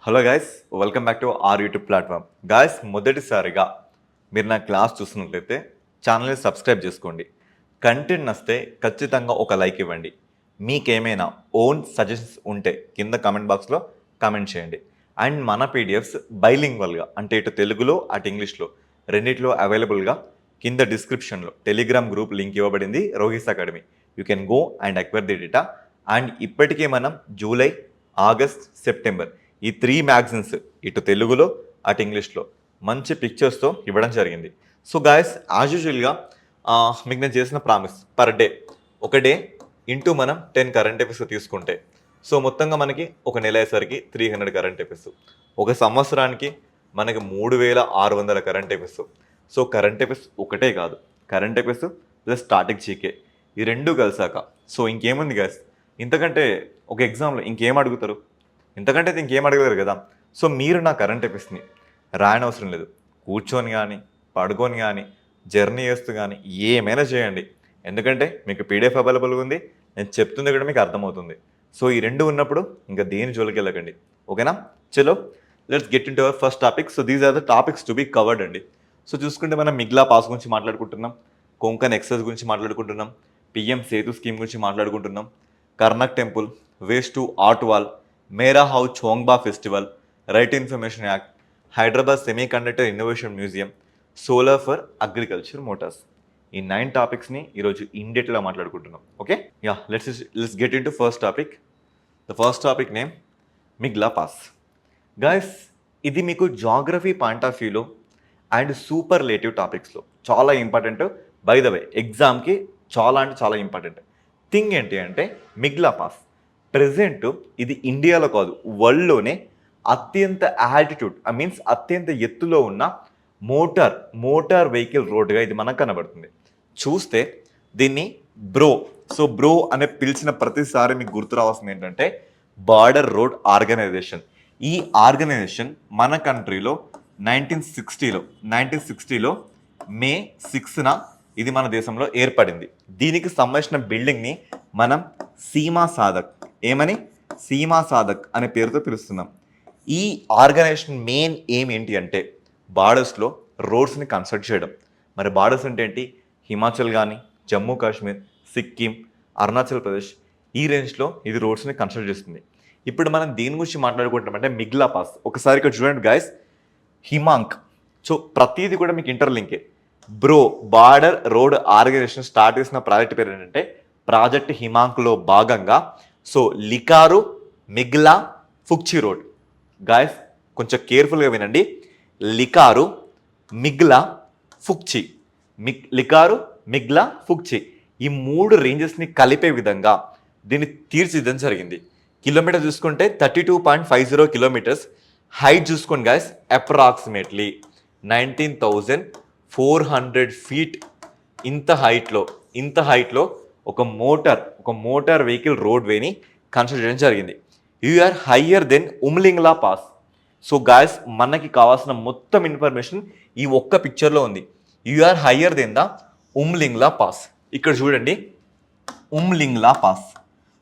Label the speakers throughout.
Speaker 1: Hello guys, welcome back to our YouTube platform. Guys, మొదటిసారిగా మీరు నా క్లాస్ చూస్తున్నట్లయితే ఛానల్ని సబ్స్క్రైబ్ చేసుకోండి. కంటెంట్ నస్తే ఖచ్చితంగా ఒక లైక్ ఇవ్వండి. మీకేమైనా ఓన్ సజెషన్స్ ఉంటే కింద కామెంట్ బాక్స్లో కామెంట్ చేయండి. అండ్ మన పీడిఎఫ్స్ బైలింగ్వల్గా, అంటే ఇటు తెలుగులో అటు ఇంగ్లీష్లో రెండిట్లో అవైలబుల్గా కింద డిస్క్రిప్షన్లో టెలిగ్రామ్ గ్రూప్ లింక్ ఇవ్వబడింది, Rohis academy. You can go and acquire the data. And ఇప్పటికే మనం జూలై, ఆగస్ట్, సెప్టెంబర్ ఈ 3 మ్యాగజైన్స్ ఇటు తెలుగులో అటు ఇంగ్లీష్లో మంచి పిక్చర్స్తో ఇవ్వడం జరిగింది. సో గాయస్, యాజ్ యూజువల్గా మీకు నేను చేసిన ప్రామిస్ పర్ డే ఒక డే ఇంటూ మనం 10 కరెంట్ అఫైర్స్ తీసుకుంటే, సో మొత్తంగా మనకి ఒక నెల అయ్యేసరికి 300 కరెంట్ అఫైర్స్, ఒక సంవత్సరానికి మనకి 3600 current affairs. So current affairs ఒకటే కాదు, current affairs plus static GK ఈ రెండు కలిసాక సో ఇంకేముంది గాయస్, ఇంతకంటే ఒక ఎగ్జామ్లో ఇంకేం అడుగుతారు? ఇంతకంటే ఇంకేం అడగలేరు కదా. సో మీరు నా కరెంట్ అఫైర్స్ని రాయనవసరం లేదు, కూర్చొని కానీ పడుకొని కానీ జర్నీ చేస్తూ కానీ ఏమైనా చేయండి. ఎందుకంటే మీకు పీడిఎఫ్ అవైలబుల్గా ఉంది, నేను చెప్తుంది కూడా మీకు అర్థమవుతుంది. సో ఈ రెండు ఉన్నప్పుడు ఇంకా దేని జోలికి వెళ్ళకండి, ఓకేనా? చలో let's get into our first topic. So these are the topics to be covered అండి. సో చూసుకుంటే మనం మిగ్లా పాస్ గురించి మాట్లాడుకుంటున్నాం, కొంకన్ ఎక్సైజ్ గురించి మాట్లాడుకుంటున్నాం, పిఎం సేతు స్కీమ్ గురించి మాట్లాడుకుంటున్నాం, Karnak temple, waste to art wall, Mera Hou Chongba festival, right information act, Hyderabad semiconductor innovation museum, solar for agriculture motors. ఈ 9 టాపిక్స్ని ఈరోజు ఇన్ డీటెయిల్గా మాట్లాడుకుంటున్నాం. Okay, yeah let's get into first topic. The first topic name Migla pass. Guys, ఇది మీకు geography point of వ్యూలో and superlative టాపిక్స్లో చాలా ఇంపార్టెంట్. బై ద వే, ఎగ్జామ్కి చాలా అంటే చాలా ఇంపార్టెంట్ థింగ్ ఏంటి అంటే మిగ్లా పాస్. ప్రెజెంట్ ఇది ఇండియాలో కాదు, వరల్డ్లోనే అత్యంత ఆల్టిట్యూడ్ మీన్స్ అత్యంత ఎత్తులో ఉన్న మోటార్ వెహికల్ రోడ్డుగా ఇది మనకు కనబడుతుంది. చూస్తే దీన్ని బ్రో, సో బ్రో అనే పిలిచిన ప్రతిసారి మీకు గుర్తు రావాల్సింది ఏంటంటే బార్డర్ రోడ్ ఆర్గనైజేషన్. ఈ ఆర్గనైజేషన్ మన కంట్రీలో 1960లో మే 6న ఇది మన దేశంలో ఏర్పడింది. దీనికి సంబంధించిన బిల్డింగ్ని మనం సీమా సాధక్ అనే పేరుతో పిలుస్తున్నాం. ఈ ఆర్గనైజేషన్ మెయిన్ ఎయిమ్ ఏంటి అంటే బార్డర్స్లో రోడ్స్ని కన్స్ట్రక్ట్ చేయడం. మరి బార్డర్స్ అంటే ఏంటి? హిమాచల్ కానీ, జమ్మూ కాశ్మీర్, సిక్కిం, అరుణాచల్ ప్రదేశ్ ఈ రేంజ్లో ఇది రోడ్స్ని కన్స్ట్రక్ట్ చేస్తుంది. ఇప్పుడు మనం దీని గురించి మాట్లాడుకుంటామంటే మిగ్లా పాస్. ఒకసారి ఇక్కడ చూడండి గాయస్, హిమాంక్. సో ప్రతిదీ కూడా మీకు ఇంటర్లింకే. BRO border road organisation start చేసిన ప్రాజెక్ట్ పేరు ఏంటంటే ప్రాజెక్ట్ హిమాంక్లో భాగంగా so Likaru, Migla, Fukche road. Guys కొంచెం కేర్ఫుల్గా వినండి, లికారు, మిగ్లా, ఫుక్చి. లికారు, మిగ్లా, ఫుక్చి ఈ 3 రేంజెస్ని కలిపే విధంగా దీన్ని తీర్చిదిద్దడం జరిగింది. కిలోమీటర్ చూసుకుంటే 32.50 కిలోమీటర్స్. హైట్ చూసుకోండి గాయస్, అప్రాక్సిమేట్లీ 19,400 ఫీట్. ఇంత హైట్లో ఒక మోటార్ వెహికల్ రోడ్ వేని కన్స్ట్రక్ట్ చేయడం జరిగింది. You are higher than Umlingla pass. So guys, మనకి కావాల్సిన మొత్తం ఇన్ఫర్మేషన్ ఈ ఒక్క పిక్చర్లో ఉంది. You are higher than the Umlingla pass. ఇక్కడ చూడండి, ఉమ్లింగ్లా పాస్.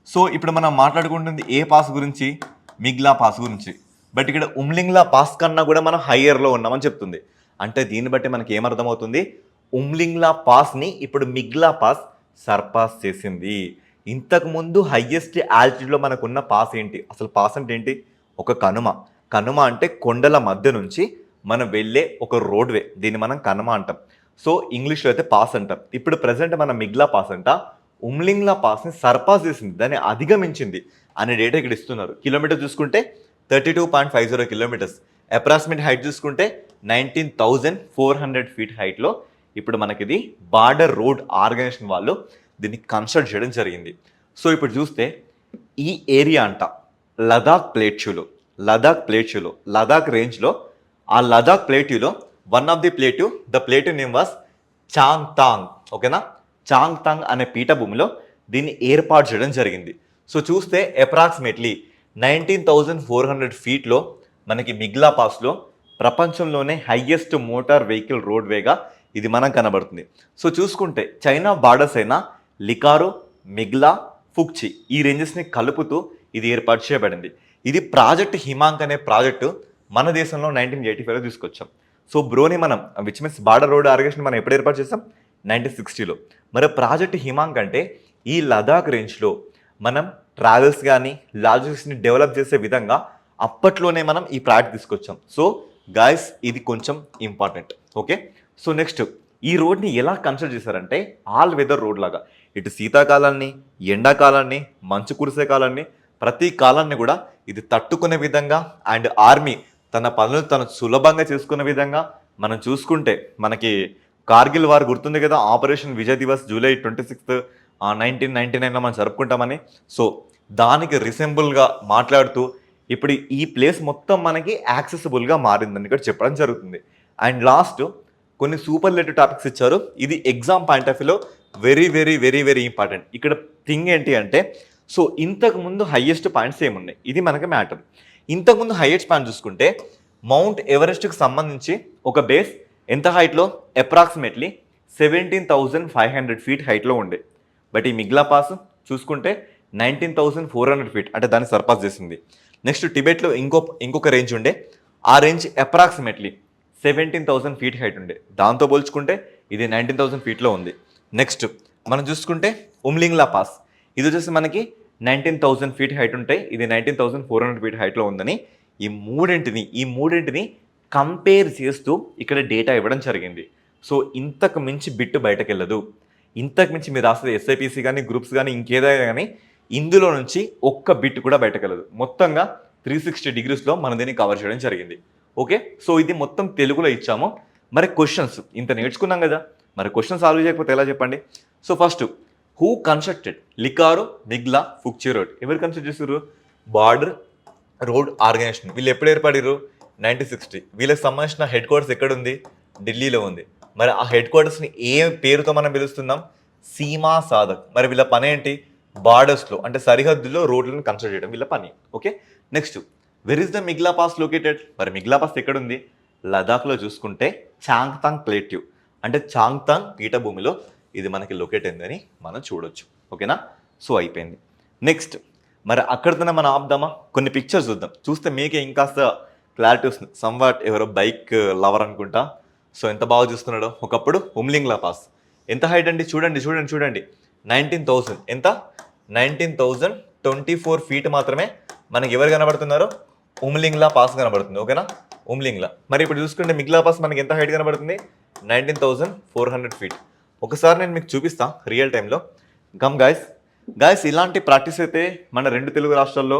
Speaker 1: సో ఇప్పుడు మనం మాట్లాడుకుంటుంది ఏ పాస్ గురించి? మిగ్లా పాస్ గురించి. బట్ ఇక్కడ ఉమ్లింగ్లా పాస్ కన్నా కూడా మనం హయ్యర్లో ఉన్నామని చెప్తుంది. అంటే దీన్ని బట్టి మనకి ఏమర్థమవుతుంది? ఉమ్లింగ్లా పాస్ని ఇప్పుడు మిగ్లా పాస్ సర్పాస్ చేసింది. ఇంతకుముందు హయ్యెస్ట్ ఆల్టిట్యూడ్లో మనకున్న పాస్ ఏంటి? అసలు పాస్ అంటే ఏంటి? ఒక కనుమ అంటే కొండల మధ్య నుంచి మనం వెళ్ళే ఒక రోడ్వే, దీన్ని మనం కనుమ అంటాం. సో ఇంగ్లీష్లో అయితే పాస్ అంటాం. ఇప్పుడు ప్రజెంట్ మన మిగ్లా పాస్ అంట ఉమ్లింగ్లా పాస్ని సర్పాస్ చేసింది, దాన్ని అధిగమించింది అనే డేటా ఇక్కడ ఇస్తున్నారు. కిలోమీటర్ చూసుకుంటే 32.50 కిలోమీటర్స్. అప్రాక్సిమేట్ హైట్ చూసుకుంటే 19,400 ఫీట్ హైట్లో ఇప్పుడు మనకిది బార్డర్ రోడ్ ఆర్గనైజేషన్ వాళ్ళు దీన్ని కన్స్ట్రక్ట్ చేయడం జరిగింది. సో ఇప్పుడు చూస్తే ఈ ఏరియా అంట లదాఖ్ ప్లేట్యూలో, లదాఖ్ రేంజ్లో, ఆ లదాఖ్ ప్లేట్యూలో one of the the plateau name was Changthang. ఓకేనా? చాంగ్తాంగ్ అనే పీఠభూమిలో దీన్ని ఏర్పాటు చేయడం జరిగింది. సో చూస్తే అప్రాక్సిమేట్లీ 19,400 ఫీట్లో మనకి మిగ్లా పాస్లో ప్రపంచంలోనే హైయెస్ట్ మోటార్ వెహికల్ రోడ్ వేగా ఇది మనం కనబడుతుంది. సో చూసుకుంటే చైనా బార్డర్స్ అయిన లికారో, మిగ్లా, ఫుక్చి ఈ రేంజెస్ని కలుపుతూ ఇది ఏర్పాటు చేయబడింది. ఇది ప్రాజెక్ట్ హిమాంక్ అనే ప్రాజెక్టు మన దేశంలో 1985లో తీసుకొచ్చాం. సో బ్రోని మనం which means border road organisation మనం ఎప్పుడు ఏర్పాటు చేస్తాం 1960లో. మరి ప్రాజెక్ట్ హిమాంక్ అంటే ఈ లదాఖ్ రేంజ్లో మనం ట్రావెల్స్ కానీ లాజిస్టిక్స్ని డెవలప్ చేసే విధంగా అప్పట్లోనే మనం ఈ ప్రాజెక్ట్ తీసుకొచ్చాం. సో గాయస్ ఇది కొంచెం ఇంపార్టెంట్. ఓకే, సో నెక్స్ట్ ఈ రోడ్ని ఎలా కన్సిడర్ చేశారంటే ఆల్ వెదర్ రోడ్ లాగా, ఇటు శీతాకాలాన్ని, ఎండాకాలాన్ని, మంచు కురిసే కాలాన్ని, ప్రతి కాలాన్ని కూడా ఇది తట్టుకునే విధంగా అండ్ ఆర్మీ తన పనులు తను సులభంగా చేసుకునే విధంగా మనం చూసుకుంటే మనకి కార్గిల్ వార్ గుర్తుంది కదా, ఆపరేషన్ విజయ్ దివస్ జూలై 26 1999లో మనం జరుపుకుంటామని. సో దానికి రిసెంబుల్గా మాట్లాడుతూ ఇప్పుడు ఈ ప్లేస్ మొత్తం మనకి యాక్సెసిబుల్గా మారిందని ఇక్కడ చెప్పడం జరుగుతుంది. అండ్ లాస్ట్ కొన్ని సూపర్లేటివ్ టాపిక్స్ ఇచ్చారు. ఇది ఎగ్జామ్ పాయింట్ ఆఫ్ వ్యూలో very very very very important. ఇక్కడ థింగ్ ఏంటి అంటే సో ఇంతకుముందు హైయెస్ట్ పాయింట్స్ ఏమున్నాయి, ఇది మనకి మ్యాటర్. ఇంతకుముందు హైయెస్ట్ పాయింట్ చూసుకుంటే మౌంట్ ఎవరెస్ట్కి సంబంధించి ఒక బేస్ ఎంత హైట్లో, అప్రాక్సిమేట్లీ 17,500 ఫీట్ హైట్లో ఉండే. బట్ ఈ మిగ్లా పాస్ చూసుకుంటే 19,400 ఫీట్, అంటే దాన్ని సర్పాస్ చేసింది. నెక్స్ట్ టిబెట్లో ఇంకొక రేంజ్ ఉండే, ఆ రేంజ్ అప్రాక్సిమేట్లీ 17,000 ఫీట్ హైట్ ఉండే. దాంతో పోల్చుకుంటే ఇది 19,000 ఫీట్లో ఉంది. నెక్స్ట్ మనం చూసుకుంటే ఉమ్లింగ్లా పాస్, ఇది వచ్చేసి మనకి 19,000 ఫీట్ హైట్ ఉంటాయి, ఇది 19,400 ఫీట్ హైట్లో ఉందని ఈ మూడింటిని కంపేర్ చేస్తూ ఇక్కడ డేటా ఇవ్వడం జరిగింది. సో ఇంతకు మించి బిట్టు బయటకు వెళ్ళదు. ఇంతకు మించి మీరు రాసేది ఎస్ఐపిసి కానీ గ్రూప్స్ కానీ ఇంకేదైనా కానీ ఇందులో నుంచి ఒక్క బిట్ కూడా బయటకు వెళ్ళదు. మొత్తంగా 360 డిగ్రీస్లో మనం దీన్ని కవర్ చేయడం జరిగింది. ఓకే, సో ఇది మొత్తం తెలుగులో ఇచ్చాము. మరి క్వశ్చన్స్ ఇంత నేర్చుకున్నాం కదా, మరి క్వశ్చన్ సాల్వ్ చేయకపోతే ఎలా చెప్పండి. సో ఫస్ట్ హూ కన్స్ట్రక్టెడ్ లికారో మిగ్లా ఫుక్చీ రోడ్, ఎవరు కన్స్ట్రక్ట్ చేశారు? Border road organisation. వీళ్ళు ఎప్పుడు ఏర్పడారు? 1960. వీళ్ళకి సంబంధించిన హెడ్ క్వార్టర్స్ ఎక్కడుంది? ఢిల్లీలో ఉంది. మరి ఆ హెడ్ క్వార్టర్స్ని ఏ పేరుతో మనం పిలుస్తున్నాం? సీమా సాధక్. మరి వీళ్ళ పని ఏంటి? బార్డర్స్లో అంటే సరిహద్దులో రోడ్లను కన్స్ట్రక్ట్ చేయడం వీళ్ళ పని. Okay, next where is the Migla pass located? మరి మిగ్లా పాస్ ఎక్కడుంది? లదాఖ్లో చూసుకుంటే చాంగ్తాంగ్ ప్లేట్యూ అంటే చాంగ్తాంగ్ పీఠభూమిలో ఇది మనకి లొకేట్ అయిందని మనం చూడొచ్చు. ఓకేనా, సో అయిపోయింది. నెక్స్ట్ మరి అక్కడితోనే మనం ఆపుదామా? కొన్ని పిక్చర్స్ చూద్దాం, చూస్తే మీకే ఇంకాస్త క్లారిటీ వస్తుంది. సమ్వాట్ ఎవరో బైక్ లవర్ అనుకుంటా. సో ఎంత బాగా చూస్తున్నాడో. ఒకప్పుడు ఉమ్లింగ్లా పాస్ ఎంత హైట్ అండి? చూడండి 19,000. ఎంత? 19,024 ఫీట్ మాత్రమే మనకి ఎవరు కనబడుతున్నారు? ఉమ్లింగ్లా పాస్ కనబడుతుంది. ఓకేనా, ఉమ్లింగ్లా. మరి ఇప్పుడు చూసుకుంటే మిగ్లా పాస్ మనకి ఎంత హైట్ కనబడుతుంది? 19,400 ఫీట్. ఒకసారి నేను మీకు చూపిస్తా రియల్ టైంలో. కమ్ గాయస్ ఇలాంటి ప్రాక్టీస్ అయితే మన 2 తెలుగు రాష్ట్రాల్లో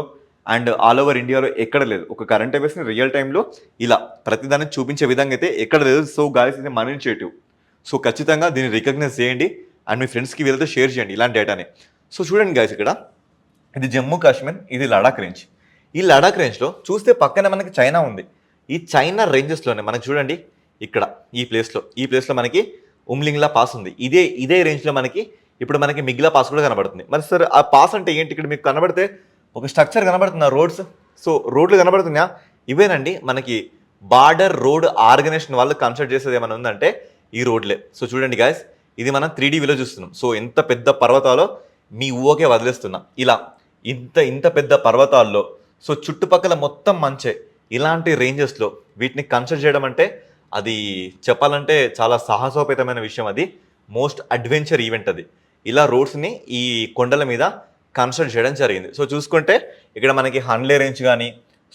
Speaker 1: అండ్ ఆల్ ఓవర్ ఇండియాలో ఎక్కడ లేదు. ఒక కరెంట్ అఫైర్స్ని రియల్ టైంలో ఇలా ప్రతిదాన్ని చూపించే విధంగా అయితే ఎక్కడ లేదు. సో గాయస్ ఇది మన ఇనిషియేటివ్. సో ఖచ్చితంగా దీన్ని రికగ్నైజ్ చేయండి అండ్ మీ ఫ్రెండ్స్కి వీళ్ళతో షేర్ చేయండి ఇలాంటి డేటాని. సో చూడండి గాయస్, ఇక్కడ ఇది జమ్మూ కాశ్మీర్, ఇది లడాక్ రేంజ్. ఈ లడాక్ రేంజ్లో చూస్తే పక్కన మనకి చైనా ఉంది. ఈ చైనా రేంజెస్లోనే మనకి చూడండి ఇక్కడ ఈ ప్లేస్లో మనకి ఉమ్లింగ్లా పాస్ ఉంది. ఇదే రేంజ్లో మనకి ఇప్పుడు మనకి మిగ్లా పాస్ కూడా కనబడుతుంది. మరి సార్ ఆ పాస్ అంటే ఏంటి? ఇక్కడ మీకు కనబడితే ఒక స్ట్రక్చర్ కనబడుతుంది, రోడ్స్. సో రోడ్లు కనబడుతున్నాయా? ఇవేనండి మనకి బార్డర్ రోడ్ ఆర్గనైజేషన్ వాళ్ళు కన్స్ట్రక్ట్ చేసేది ఏమైనా ఉందంటే ఈ రోడ్లే. సో చూడండి గాయస్, ఇది మనం 3D వ్యూలో చూస్తున్నాం. సో ఎంత పెద్ద పర్వతాలో మీ ఊకే వదిలేస్తున్నా. ఇలా ఇంత పెద్ద పర్వతాల్లో సో చుట్టుపక్కల మొత్తం మంచే. ఇలాంటి రేంజెస్లో వీటిని కన్స్ట్రక్ట్ చేయడం అంటే అది చెప్పాలంటే చాలా సాహసోపేతమైన విషయం. అది మోస్ట్ అడ్వెంచర్ ఈవెంట్. అది ఇలా రోడ్స్ని ఈ కొండల మీద కన్స్ట్రక్ట్ చేయడం జరిగింది. సో చూసుకుంటే ఇక్కడ మనకి హన్లే రేంజ్ కానీ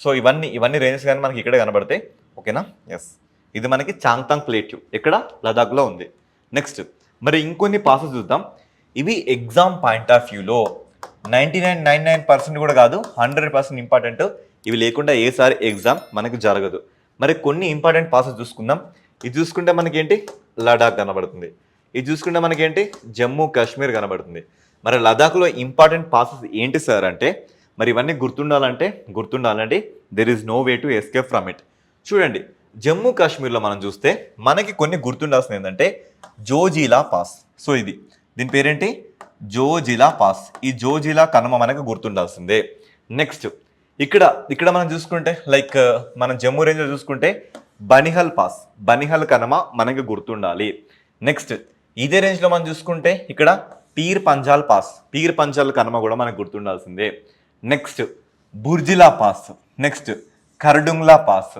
Speaker 1: సో ఇవన్నీ రేంజెస్ కానీ మనకి ఇక్కడ కనబడతాయి. ఓకేనా, ఎస్ ఇది మనకి చాంగ్తాంగ్ ప్లేట్యూ ఇక్కడ లదాఖ్లో ఉంది. నెక్స్ట్ మరి ఇంకొన్ని పాసెస్ చూద్దాం. ఇవి ఎగ్జామ్ పాయింట్ ఆఫ్ వ్యూలో 99% కూడా కాదు, 100% ఇంపార్టెంట్. ఇవి లేకుండా ఏసారి ఎగ్జామ్ మనకు జరగదు. మరి కొన్ని ఇంపార్టెంట్ పాసెస్ చూసుకుందాం. ఇది చూసుకుంటే మనకేంటి? లడాక్ కనబడుతుంది. ఇది చూసుకుంటే మనకేంటి? జమ్మూ కాశ్మీర్ కనబడుతుంది. మరి లదాఖ్లో ఇంపార్టెంట్ పాసెస్ ఏంటి సార్ అంటే మరి ఇవన్నీ గుర్తుండాలండి. There is no way to escape from it. చూడండి జమ్మూ కాశ్మీర్లో మనం చూస్తే మనకి కొన్ని గుర్తుండాల్సింది ఏంటంటే జోజిలా పాస్. సో దీని పేరేంటి? జోజిలా పాస్. ఈ జోజిలా కనుమ మనకు గుర్తుండాల్సిందే. నెక్స్ట్ ఇక్కడ మనం చూసుకుంటే లైక్ మనం జమ్మూ రేంజ్లో చూసుకుంటే బనిహల్ పాస్, బనిహల్ కనుమ మనకి గుర్తుండాలి. నెక్స్ట్ ఇదే రేంజ్లో మనం చూసుకుంటే ఇక్కడ పీర్ పంజాల్ పాస్, పీర్ పంజాల్ కనుమ కూడా మనకు గుర్తుండాల్సిందే. Next Burzila pass, next Khardungla pass.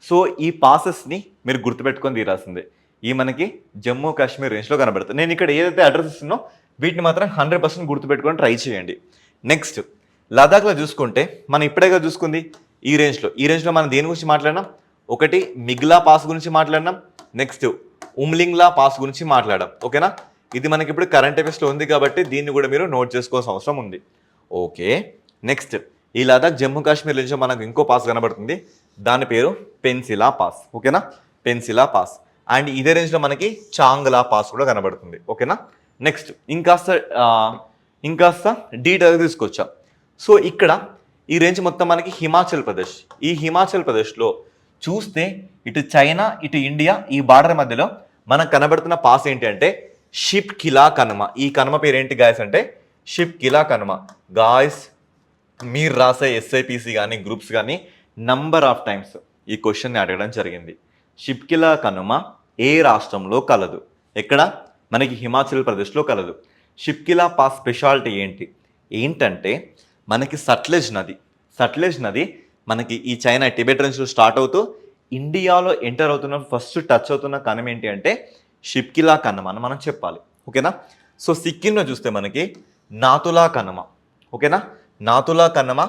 Speaker 1: So ఈ పాసెస్ని మీరు గుర్తుపెట్టుకొని తీరాల్సిందే. ఈ మనకి జమ్మూ కాశ్మీర్ రేంజ్లో కనబడుతుంది. నేను ఇక్కడ ఏదైతే అడ్రస్ ఇస్తున్నో వీటిని మాత్రం 100% గుర్తుపెట్టుకొని ట్రై చేయండి. నెక్స్ట్ లదాఖ్లో చూసుకుంటే మనం ఇప్పుడేగా చూసుకుంది ఈ రేంజ్లో మనం దేని గురించి మాట్లాడినాం? ఒకటి మిగ్లా పాస్ గురించి మాట్లాడినాం, నెక్స్ట్ ఉమ్లింగ్లా పాస్ గురించి మాట్లాడాం. ఓకేనా? ఇది మనకి ఇప్పుడు కరెంట్ అఫైర్స్లో ఉంది కాబట్టి దీన్ని కూడా మీరు నోట్ చేసుకోవాల్సిన అవసరం ఉంది. ఓకే, నెక్స్ట్ ఈ లదాఖ్ జమ్మూ కాశ్మీర్ నుంచి మనకు ఇంకో పాస్ కనబడుతుంది, దాని పేరు పెన్సిలా పాస్. ఓకేనా? పెన్సిలా పాస్. అండ్ ఇదే రేంజ్లో మనకి చాంగ్లా పాస్ కూడా కనబడుతుంది. ఓకేనా? నెక్స్ట్ ఇంకాస్త డీటెయిల్ తీసుకొచ్చాం. సో ఇక్కడ ఈ రేంజ్ మొత్తం మనకి హిమాచల్ ప్రదేశ్. ఈ హిమాచల్ ప్రదేశ్లో చూస్తే ఇటు చైనా ఇటు ఇండియా ఈ బార్డర్ మధ్యలో మనకు కనబడుతున్న పాస్ ఏంటి అంటే షిప్ కిలా కనుమ. ఈ కనుమ పేరు ఏంటి గాయస్ అంటే షిప్ కిలా కనుమ. గాయస్ మీరు రాసే ఎస్ఐపిసి కానీ గ్రూప్స్ కానీ నంబర్ ఆఫ్ టైమ్స్ ఈ క్వశ్చన్ని అడగడం జరిగింది. షిప్ కిలా కనుమ ఏ రాష్ట్రంలో కలదు? ఎక్కడ? మనకి హిమాచల్ ప్రదేశ్లో కలదు. షిప్ కిలా పాస్ స్పెషాలిటీ ఏంటంటే మనకి సట్లెజ్ నది మనకి ఈ చైనా టిబెట్ రేంజ్లో స్టార్ట్ అవుతూ ఇండియాలో ఎంటర్ అవుతున్న ఫస్ట్ టచ్ అవుతున్న కనుమ ఏంటి అంటే షిప్ కిలా కనుమ అని మనం చెప్పాలి. ఓకేనా? సో సిక్కింలో చూస్తే మనకి నాతులా కనుమ. ఓకేనా? నాతులా కనుమ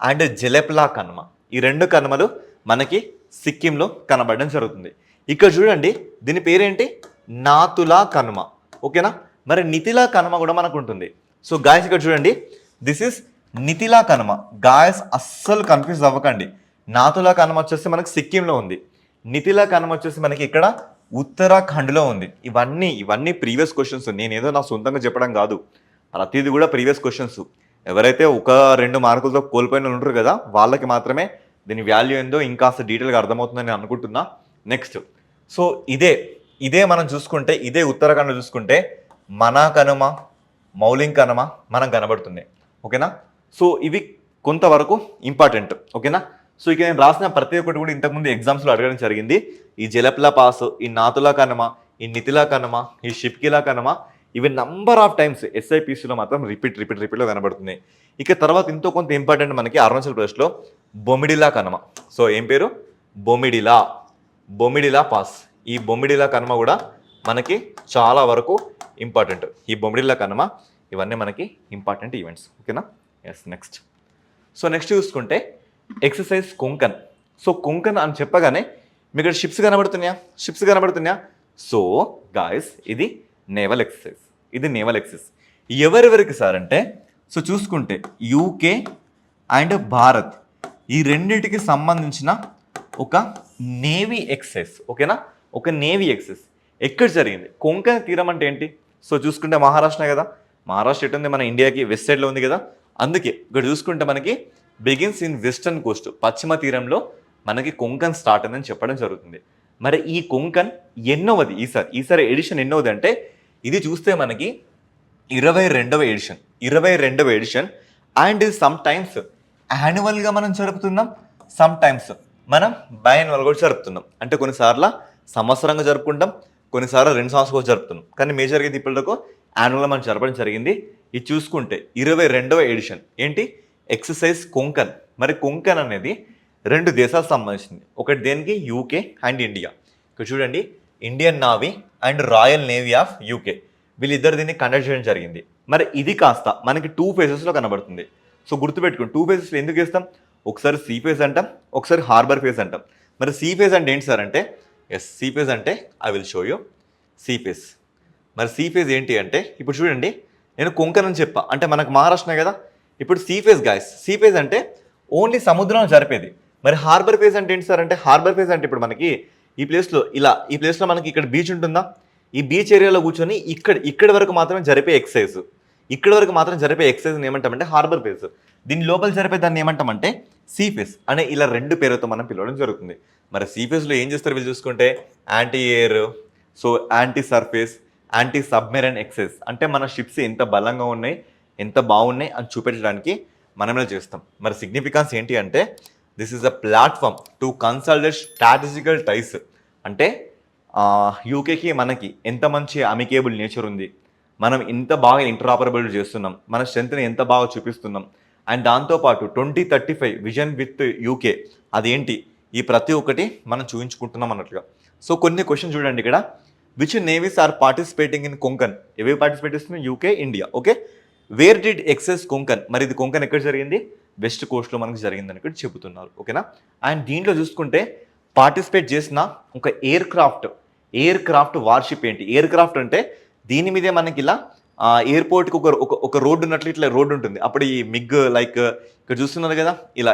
Speaker 1: అండ్ జెలెప్లా కనుమ, ఈ రెండు కనుమలు మనకి సిక్కింలో కనబడడం జరుగుతుంది. ఇక్కడ చూడండి దీని పేరేంటి? నాతులా కనుమ. ఓకేనా? మరి నితిలా కనుమ కూడా మనకు ఉంటుంది. సో గాయస్ ఇక్కడ చూడండి, దిస్ ఇస్ నితిలా కనుమ. గాయస్ అస్సలు కన్ఫ్యూజ్ అవ్వకండి. నాతులా కనుమ వచ్చేసి మనకి సిక్కింలో ఉంది, నితిలా కనుమ వచ్చేసి మనకి ఇక్కడ ఉత్తరాఖండ్లో ఉంది. ఇవన్నీ ప్రీవియస్ క్వశ్చన్స్. నేనేదో నా సొంతంగా చెప్పడం కాదు, ప్రతిది కూడా ప్రీవియస్ క్వశ్చన్స్. ఎవరైతే 1-2 మార్కులతో కోల్పోయిన ఉంటారు కదా వాళ్ళకి మాత్రమే దీని వాల్యూ ఏందో ఇంకాస్త డీటెయిల్గా అర్థమవుతుందని నేను అనుకుంటున్నా. నెక్స్ట్ సో ఇదే మనం చూసుకుంటే ఇదే ఉత్తరాఖండ్లో చూసుకుంటే మనా కనుమ, మౌలింగ్ కనుమ మనకు కనబడుతుంది. ఓకేనా? సో ఇవి కొంతవరకు ఇంపార్టెంట్. ఓకేనా? సో ఇక నేను రాసిన ప్రతి ఒక్కటి కూడా ఇంతకుముందు ఎగ్జామ్స్లో అడగడం జరిగింది. ఈ జెలప్లా పాస్, ఈ నాతులా కనుమ, ఈ నితిలా కనుమ, ఈ షిప్కిలా కనుమ, ఇవి నంబర్ ఆఫ్ టైమ్స్ ఎస్ఐపిసిలో మాత్రం రిపీట్లో కనబడుతున్నాయి. ఇక తర్వాత ఇంతో కొంత ఇంపార్టెంట్ మనకి అరుణాచల్ ప్రదేశ్లో బొమిడిలా కనుమ. సో ఏం పేరు? బొమిడిలా పాస్. ఈ బొమిడిలా కనుమ కూడా మనకి చాలా వరకు ఇంపార్టెంట్. ఈ బొమిడిలా కనుమ ఇవన్నీ మనకి ఇంపార్టెంట్ ఈవెంట్స్. ఓకేనా? ఎస్. నెక్స్ట్ చూసుకుంటే ఎక్సర్సైజ్ కొంకన్. సో కొంకన్ అని చెప్పగానే మీకు ఇక్కడ షిప్స్ కనబడుతున్నాయా? సో గాయస్ ఇది నేవల్ ఎక్సర్సైజ్. ఎవరెవరికి సార్ అంటే సో చూసుకుంటే యూకే అండ్ భారత్ ఈ రెండింటికి సంబంధించిన ఒక నేవీ ఎక్సర్సైజ్. ఓకేనా? ఒక నేవీ ఎక్సర్సైజ్ ఎక్కడ జరిగింది? కొంకణ తీరం అంటే ఏంటి? సో చూసుకుంటే మహారాష్ట్ర కదా, మహారాష్ట్ర ఎటు ఉంది? మన ఇండియాకి వెస్ట్ సైడ్లో ఉంది కదా. అందుకే ఇక్కడ చూసుకుంటే మనకి బిగిన్స్ ఇన్ వెస్టర్న్ కోస్ట్, పశ్చిమ తీరంలో మనకి కొంకన్ స్టార్ట్ అయిందని చెప్పడం జరుగుతుంది. మరి ఈ కొంకన్ ఎన్నోవది ఈసారి ఎడిషన్ ఎన్నోది అంటే ఇది చూస్తే మనకి 22వ ఎడిషన్. అండ్ సమ్ టైమ్స్ యాన్యువల్గా మనం జరుపుతున్నాం, సమ్ టైమ్స్ మనం బైయాన్యువల్ కూడా జరుపుతున్నాం. అంటే కొన్నిసార్లు సంవత్సరంగా జరుపుకుంటాం, కొన్నిసార్లు 2 సంవత్సరాలు జరుపుతున్నాం. కానీ మేజర్గా ఇది ఇప్పటివరకు యాన్యువల్గా మనం జరపడం జరిగింది. ఇది చూసుకుంటే 22వ ఎడిషన్ ఏంటి? ఎక్సర్సైజ్ కొంకన్. మరి కొంకన్ అనేది 2 దేశాలకు సంబంధించింది. ఒకటి దేనికి? UK and India. ఇక్కడ చూడండి, Indian navy and royal navy of UK వీళ్ళిద్దరు దీన్ని కండక్ట్ చేయడం జరిగింది. మరి ఇది కాస్త మనకి 2 ఫేజెస్లో కనబడుతుంది. సో గుర్తుపెట్టుకోండి, 2 ఫేజెస్లో ఎందుకు వేస్తాం? ఒకసారి సీ ఫేజ్ అంటాం, ఒకసారి హార్బర్ ఫేజ్ అంటాం. మరి సీ ఫేజ్ అంటే ఏంటి సార్ అంటే సీ ఫేజ్ అంటే I will show you sea phase. మరి సీ ఫేజ్ ఏంటి అంటే ఇప్పుడు చూడండి, నేను కొంకన్ అని చెప్పా అంటే మనకు మహారాష్ట్ర కదా. ఇప్పుడు sea phase guys, sea phase అంటే ఓన్లీ సముద్రంలో జరిపేది. మరి హార్బర్ ఫేజ్ అంటే ఏంటి సార్ అంటే హార్బర్ ఫేజ్ అంటే ఇప్పుడు మనకి ఈ ప్లేస్లో మనకి ఇక్కడ బీచ్ ఉంటుందా, ఈ బీచ్ ఏరియాలో కూర్చొని ఇక్కడి వరకు మాత్రమే జరిపే ఎక్సర్సైజ్, ఏమంటామంటే హార్బర్ ఫేజ్. దీని లోపల జరిపే దాన్ని ఏమంటామంటే సీ ఫేజ్ అనే ఇలా 2 పేరుతో మనం పిలవడం జరుగుతుంది. మరి సీ ఫేజ్లో ఏం చేస్తారు వీళ్ళు చూసుకుంటే anti air, so anti surface, anti submarine exercise. అంటే మన షిప్స్ ఎంత బలంగా ఉన్నాయి, ఎంత బాగున్నాయి అని చూపించడానికి మనమే చేస్తాం. మరి సిగ్నిఫికెన్స్ ఏంటి అంటే this is a platform to consultate strategical ties. అంటే యూకేకి మనకి ఎంత మంచి అమికేబుల్ నేచర్ ఉంది, మనం ఎంత బాగా ఇంటరాపరబుల్ చేస్తున్నాం, మన స్ట్రెంత్ని ఎంత బాగా చూపిస్తున్నాం అండ్ దాంతోపాటు 2035 విజన్ విత్ యూకే అదేంటి, ఈ ప్రతి ఒక్కటి మనం చూపించుకుంటున్నాం అన్నట్లుగా. సో కొన్ని క్వశ్చన్ చూడండి ఇక్కడ, which navies are participating in Konkan, ఏవి పార్టిసిపేట్ చేస్తుంది, UK, India. Okay, where did exercise Konkan, మరి ఇది కొంకన్ ఎక్కడ జరిగింది, వెస్ట్ కోస్ట్లో మనకు జరిగిందని ఇక్కడ చెబుతున్నారు. ఓకేనా, అండ్ దీంట్లో చూసుకుంటే పార్టిసిపేట్ చేసిన ఒక ఎయిర్ క్రాఫ్ట్ వార్షిప్ ఏంటి, ఎయిర్ క్రాఫ్ట్ అంటే దీని మీదే మనకి ఇలా ఎయిర్పోర్ట్కి ఒక రోడ్డు ఉన్నట్లు ఇట్లా రోడ్డు ఉంటుంది. అప్పుడు ఈ మిగ్ లైక్ ఇక్కడ చూస్తున్నారు కదా,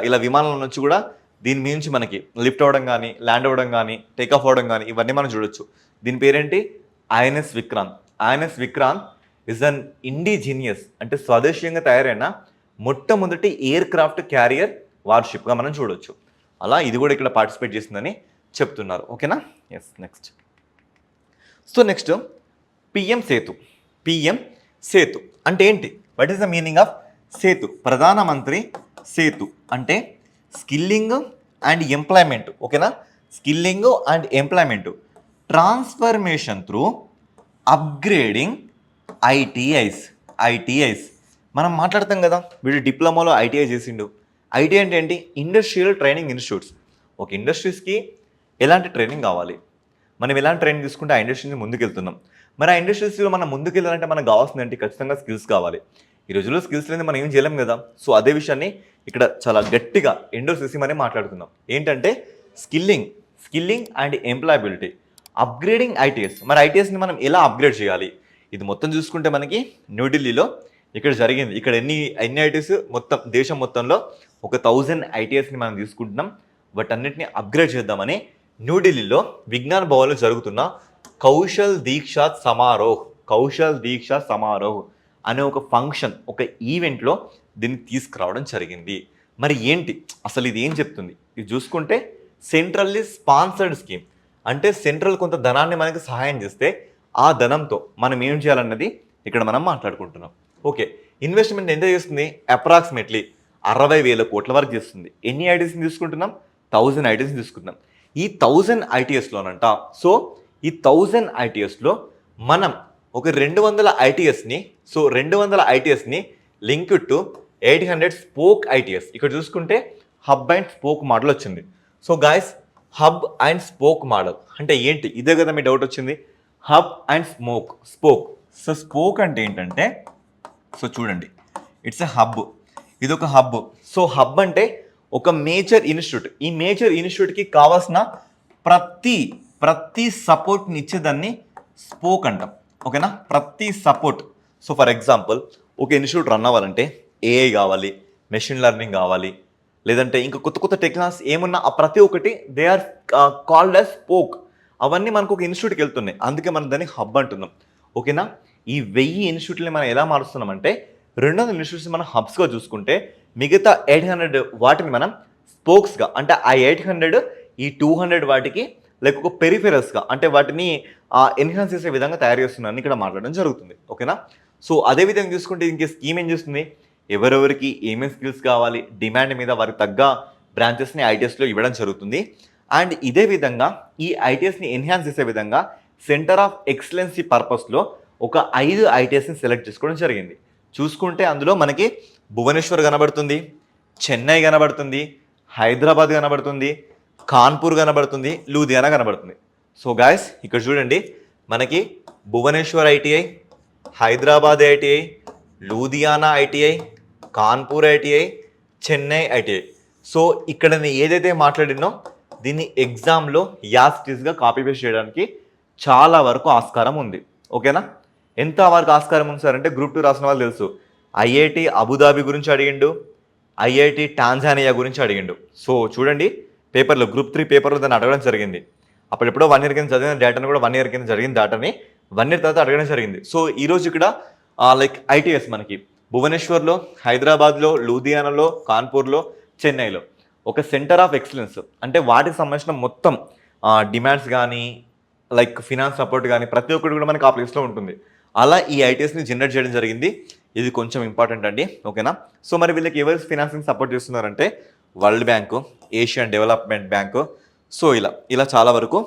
Speaker 1: ఇలా విమానం నుంచి కూడా దీని మీద నుంచి మనకి లిఫ్ట్ అవ్వడం కానీ, ల్యాండ్ అవ్వడం కానీ, టేక్ ఆఫ్ అవ్వడం కానీ ఇవన్నీ మనం చూడొచ్చు. దీని పేరేంటి, INS Vikrant. INS Vikrant is an indigenous అంటే స్వదేశీయంగా తయారైన మొట్టమొదటి ఎయిర్ క్రాఫ్ట్ క్యారియర్ వార్షిప్గా మనం చూడొచ్చు. అలా ఇది కూడా ఇక్కడ పార్టిసిపేట్ చేసిందని చెప్తున్నారు. ఓకేనా, yes. Next, so next PM Setu అంటే ఏంటి, what is the meaning of Setu? ప్రధానమంత్రి సేతు అంటే స్కిల్లింగ్ అండ్ ఎంప్లాయ్మెంట్. ఓకేనా, skilling and employment, transformation through upgrading ITIs. మనం మాట్లాడతాం కదా, వీడు డిప్లొమాలో ఐటీఐ చేసిండు. ఐటీఐ అంటే ఏంటి, ఇండస్ట్రియల్ ట్రైనింగ్ ఇన్స్టిట్యూట్స్. ఒక ఇండస్ట్రీస్కి ఎలాంటి ట్రైనింగ్ కావాలి, మనం ఎలాంటి ట్రైనింగ్ తీసుకుంటే ఆ ఇండస్ట్రీని ముందుకెళ్తున్నాం. మరి ఆ ఇండస్ట్రీస్లో మనం ముందుకెళ్ళాలంటే మనకు కావాల్సింది ఏంటి, ఖచ్చితంగా స్కిల్స్ కావాలి. ఈ రోజుల్లో స్కిల్స్ అనేది మనం ఏం చేయలేం కదా. సో అదే విషయాన్ని ఇక్కడ చాలా గట్టిగా ఎండోర్స్ చేసి మరీ మాట్లాడుకుందాం. ఏంటంటే skilling and employability, upgrading ITS. మరి ఐటీఎస్ని మనం ఎలా అప్గ్రేడ్ చేయాలి, ఇది మొత్తం చూసుకుంటే మనకి న్యూఢిల్లీలో ఇక్కడ జరిగింది. ఇక్కడ ఎన్ని ఐటీఎస్ మొత్తం దేశం మొత్తంలో ఒక 1000 ఐటీఎస్ని మనం తీసుకుంటున్నాం. వాటన్నిటిని అప్గ్రేడ్ చేద్దామని న్యూఢిల్లీలో విజ్ఞాన్ భవన్లో జరుగుతున్న కౌశల్ దీక్షా సమారోహ్ అనే ఒక ఫంక్షన్, ఒక ఈవెంట్లో దీన్ని తీసుకురావడం జరిగింది. మరి ఏంటి అసలు ఇది ఏం చెప్తుంది, ఇది చూసుకుంటే సెంట్రల్లీ స్పాన్సర్డ్ స్కీమ్. అంటే సెంట్రల్ కొంత ధనాన్ని మనకి సహాయం చేస్తే ఆ ధనంతో మనం ఏం చేయాలన్నది ఇక్కడ మనం మాట్లాడుకుంటున్నాం. ఓకే, ఇన్వెస్ట్మెంట్ ఎంత చేస్తుంది, అప్రాక్సిమేట్లీ 60,000 కోట్ల వరకు చేస్తుంది. ఎన్ని ఐటీఎస్ని తీసుకుంటున్నాం, 1000 ఐటీఎస్ని తీసుకుంటున్నాం. ఈ 1000 ఐటీఎస్లోనంట, సో ఈ 1000 ఐటీఎస్లో మనం ఒక 200 ఐటీఎస్ని, సో 200 ఐటీఎస్ని లింక్ టు 800 స్పోక్ ఐటీఎస్. ఇక్కడ చూసుకుంటే హబ్ అండ్ స్పోక్ మోడల్ వచ్చింది. So guys, hub and spoke model అంటే ఏంటి, ఇదే కదా మీ డౌట్ వచ్చింది. Hub and spoke. So spoke అంటే ఏంటంటే, సో చూడండి, ఇట్స్ ఎ హబ్, ఇది ఒక హబ్. సో హబ్ అంటే ఒక మేజర్ ఇన్స్టిట్యూట్. ఈ మేజర్ ఇన్స్టిట్యూట్కి కావాల్సిన ప్రతి సపోర్ట్ని ఇచ్చేదాన్ని స్పోక్ అంటాం. ఓకేనా, ప్రతి సపోర్ట్. సో ఫర్ ఎగ్జాంపుల్, ఒక ఇన్స్టిట్యూట్ రన్ అవ్వాలంటే ఏఐ కావాలి, మెషిన్ లెర్నింగ్ కావాలి, లేదంటే ఇంకా కొత్త టెక్నాలజీస్ ఏమున్నా ఆ ప్రతి ఒక్కటి they are called as spoke. అవన్నీ మనకు ఒక ఇన్స్టిట్యూట్కి వెళ్తున్నాయి, అందుకే మనం దాన్ని హబ్ అంటున్నాం. ఓకేనా, ఈ 1000 ఇన్స్టిట్యూట్ని మనం ఎలా మారుస్తున్నామంటే 200 ఇన్స్టిట్యూట్స్ మనం హబ్స్గా చూసుకుంటే మిగతా 800 వాటిని మనం స్పోక్స్గా, అంటే ఆ 800 ఈ 200 వాటికి లైక్ ఒక పెరిఫెరల్స్గా, అంటే వాటిని ఎన్హాన్స్ చేసే విధంగా తయారు చేస్తున్నారని ఇక్కడ మాట్లాడడం జరుగుతుంది. ఓకేనా, సో అదే విధంగా చూసుకుంటే ఇంకే స్కీమ్ ఏం చేస్తుంది, ఎవరెవరికి ఏమేమి స్కిల్స్ కావాలి డిమాండ్ మీద వారికి తగ్గ బ్రాంచెస్ని ఐటీఎస్లో ఇవ్వడం జరుగుతుంది. అండ్ ఇదే విధంగా ఈ ఐటీఎస్ని ఎన్హాన్స్ చేసే విధంగా సెంటర్ ఆఫ్ ఎక్సలెన్సీ పర్పస్లో ఒక 5 ఐటీఎస్ని సెలెక్ట్ చేసుకోవడం జరిగింది. చూసుకుంటే అందులో మనకి భువనేశ్వర్ కనబడుతుంది, చెన్నై కనబడుతుంది, హైదరాబాద్ కనబడుతుంది, కాన్పూర్ కనబడుతుంది, లూధియానా కనబడుతుంది. సో గాయస్, ఇక్కడ చూడండి, మనకి Bhubaneswar ITI, Hyderabad ITI, Ludhiana ITI, Kanpur ITI, Chennai ITI. So ఇక్కడ నేను ఏదైతే మాట్లాడినో దీన్ని ఎగ్జామ్లో యాస్టీస్గా కాపీ పేస్ట్ చేయడానికి చాలా వరకు ఆస్కారం ఉంది. ఓకేనా, ఎంత వరకు ఆస్కారం ఉంది సార్ అంటే గ్రూప్ 2 రాసిన వాళ్ళు తెలుసు. ఐఐటి అబుదాబి గురించి అడిగిండు, ఐఐటి టాంజానియా గురించి అడిగిండు. సో చూడండి, పేపర్లో గ్రూప్ 3 పేపర్లో దాన్ని అడగడం జరిగింది. అప్పుడెప్పుడో 1 ఇయర్ కింద చదివిన డేటాను కూడా 1 ఇయర్ కింద జరిగిన డేటాని 1 ఇయర్ తర్వాత అడగడం జరిగింది. సో ఈరోజు ఇక్కడ లైక్ ఐటీఎస్ మనకి భువనేశ్వర్లో, హైదరాబాద్లో, లూధియానాలో, కాన్పూర్లో, చెన్నైలో ఒక సెంటర్ ఆఫ్ ఎక్సలెన్స్, అంటే వాటికి సంబంధించిన మొత్తం డిమాండ్స్ కానీ లైక్ ఫినాన్స్ సపోర్ట్ కానీ ప్రతి ఒక్కటి కూడా మనకి ఆ ప్లేస్లో ఉంటుంది. అలా ఈ ఐటీఎస్ని జనరేట్ చేయడం జరిగింది. ఇది కొంచెం ఇంపార్టెంట్ అండి. ఓకేనా, సో మరి వీళ్ళకి ఎవరు ఫినాన్సింగ్ సపోర్ట్ చేస్తున్నారంటే world bank, Asian development bank. So ఇలా చాలా వరకు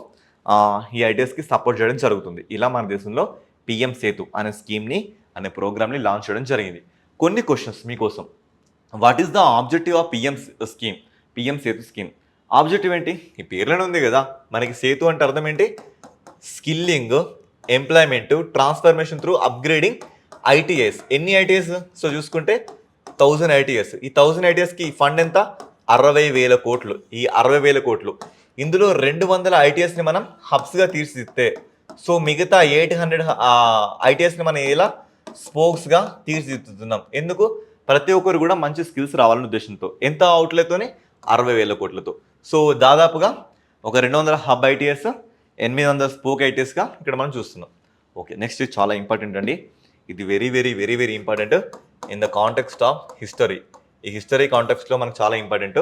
Speaker 1: ఈ ఐటీఎస్కి సపోర్ట్ చేయడం జరుగుతుంది. ఇలా మన దేశంలో పిఎం సేతు అనే స్కీమ్ని, అనే ప్రోగ్రామ్ని లాంచ్ చేయడం జరిగింది. కొన్ని క్వశ్చన్స్ మీకోసం. What is the objective of scheme, PM Setu scheme? Objective ఏంటి? ఈ పేర్లోనే ఉంది కదా మనకి. సేతు అంటే అర్థం ఏంటి? Skilling, employment, transformation through upgrading ITS. ఎన్ని ఐటీఎస్? సో చూసుకుంటే 1000 ఐటీఎస్. ఈ 1000 ఐటీఎస్కి ఫండ్ ఎంత? 60,000 కోట్లు. ఈ 60,000 కోట్లు ఇందులో 200 ఐటీఎస్ని మనం హబ్స్గా తీర్చిదిద్దే, సో మిగతా 800 ఐటీఎస్ని మనం ఇలా స్పోక్స్గా తీర్చిదిద్దుతున్నాం. ఎందుకు? ప్రతి ఒక్కరు కూడా మంచి స్కిల్స్ రావాలనే ఉద్దేశంతో. ఎంత అవుట్లతోని? 60,000 కోట్లతో. సో దాదాపుగా ఒక 200 హబ్ ఐటీఎస్, 800 స్పోక్ ఐటీఎస్గా ఇక్కడ మనం చూస్తున్నాం. ఓకే, నెక్స్ట్ చాలా ఇంపార్టెంట్ అండి. ఇది very very very very important in the context of history. ఈ హిస్టరీ కాంటెక్స్ట్లో మనకు చాలా ఇంపార్టెంట్.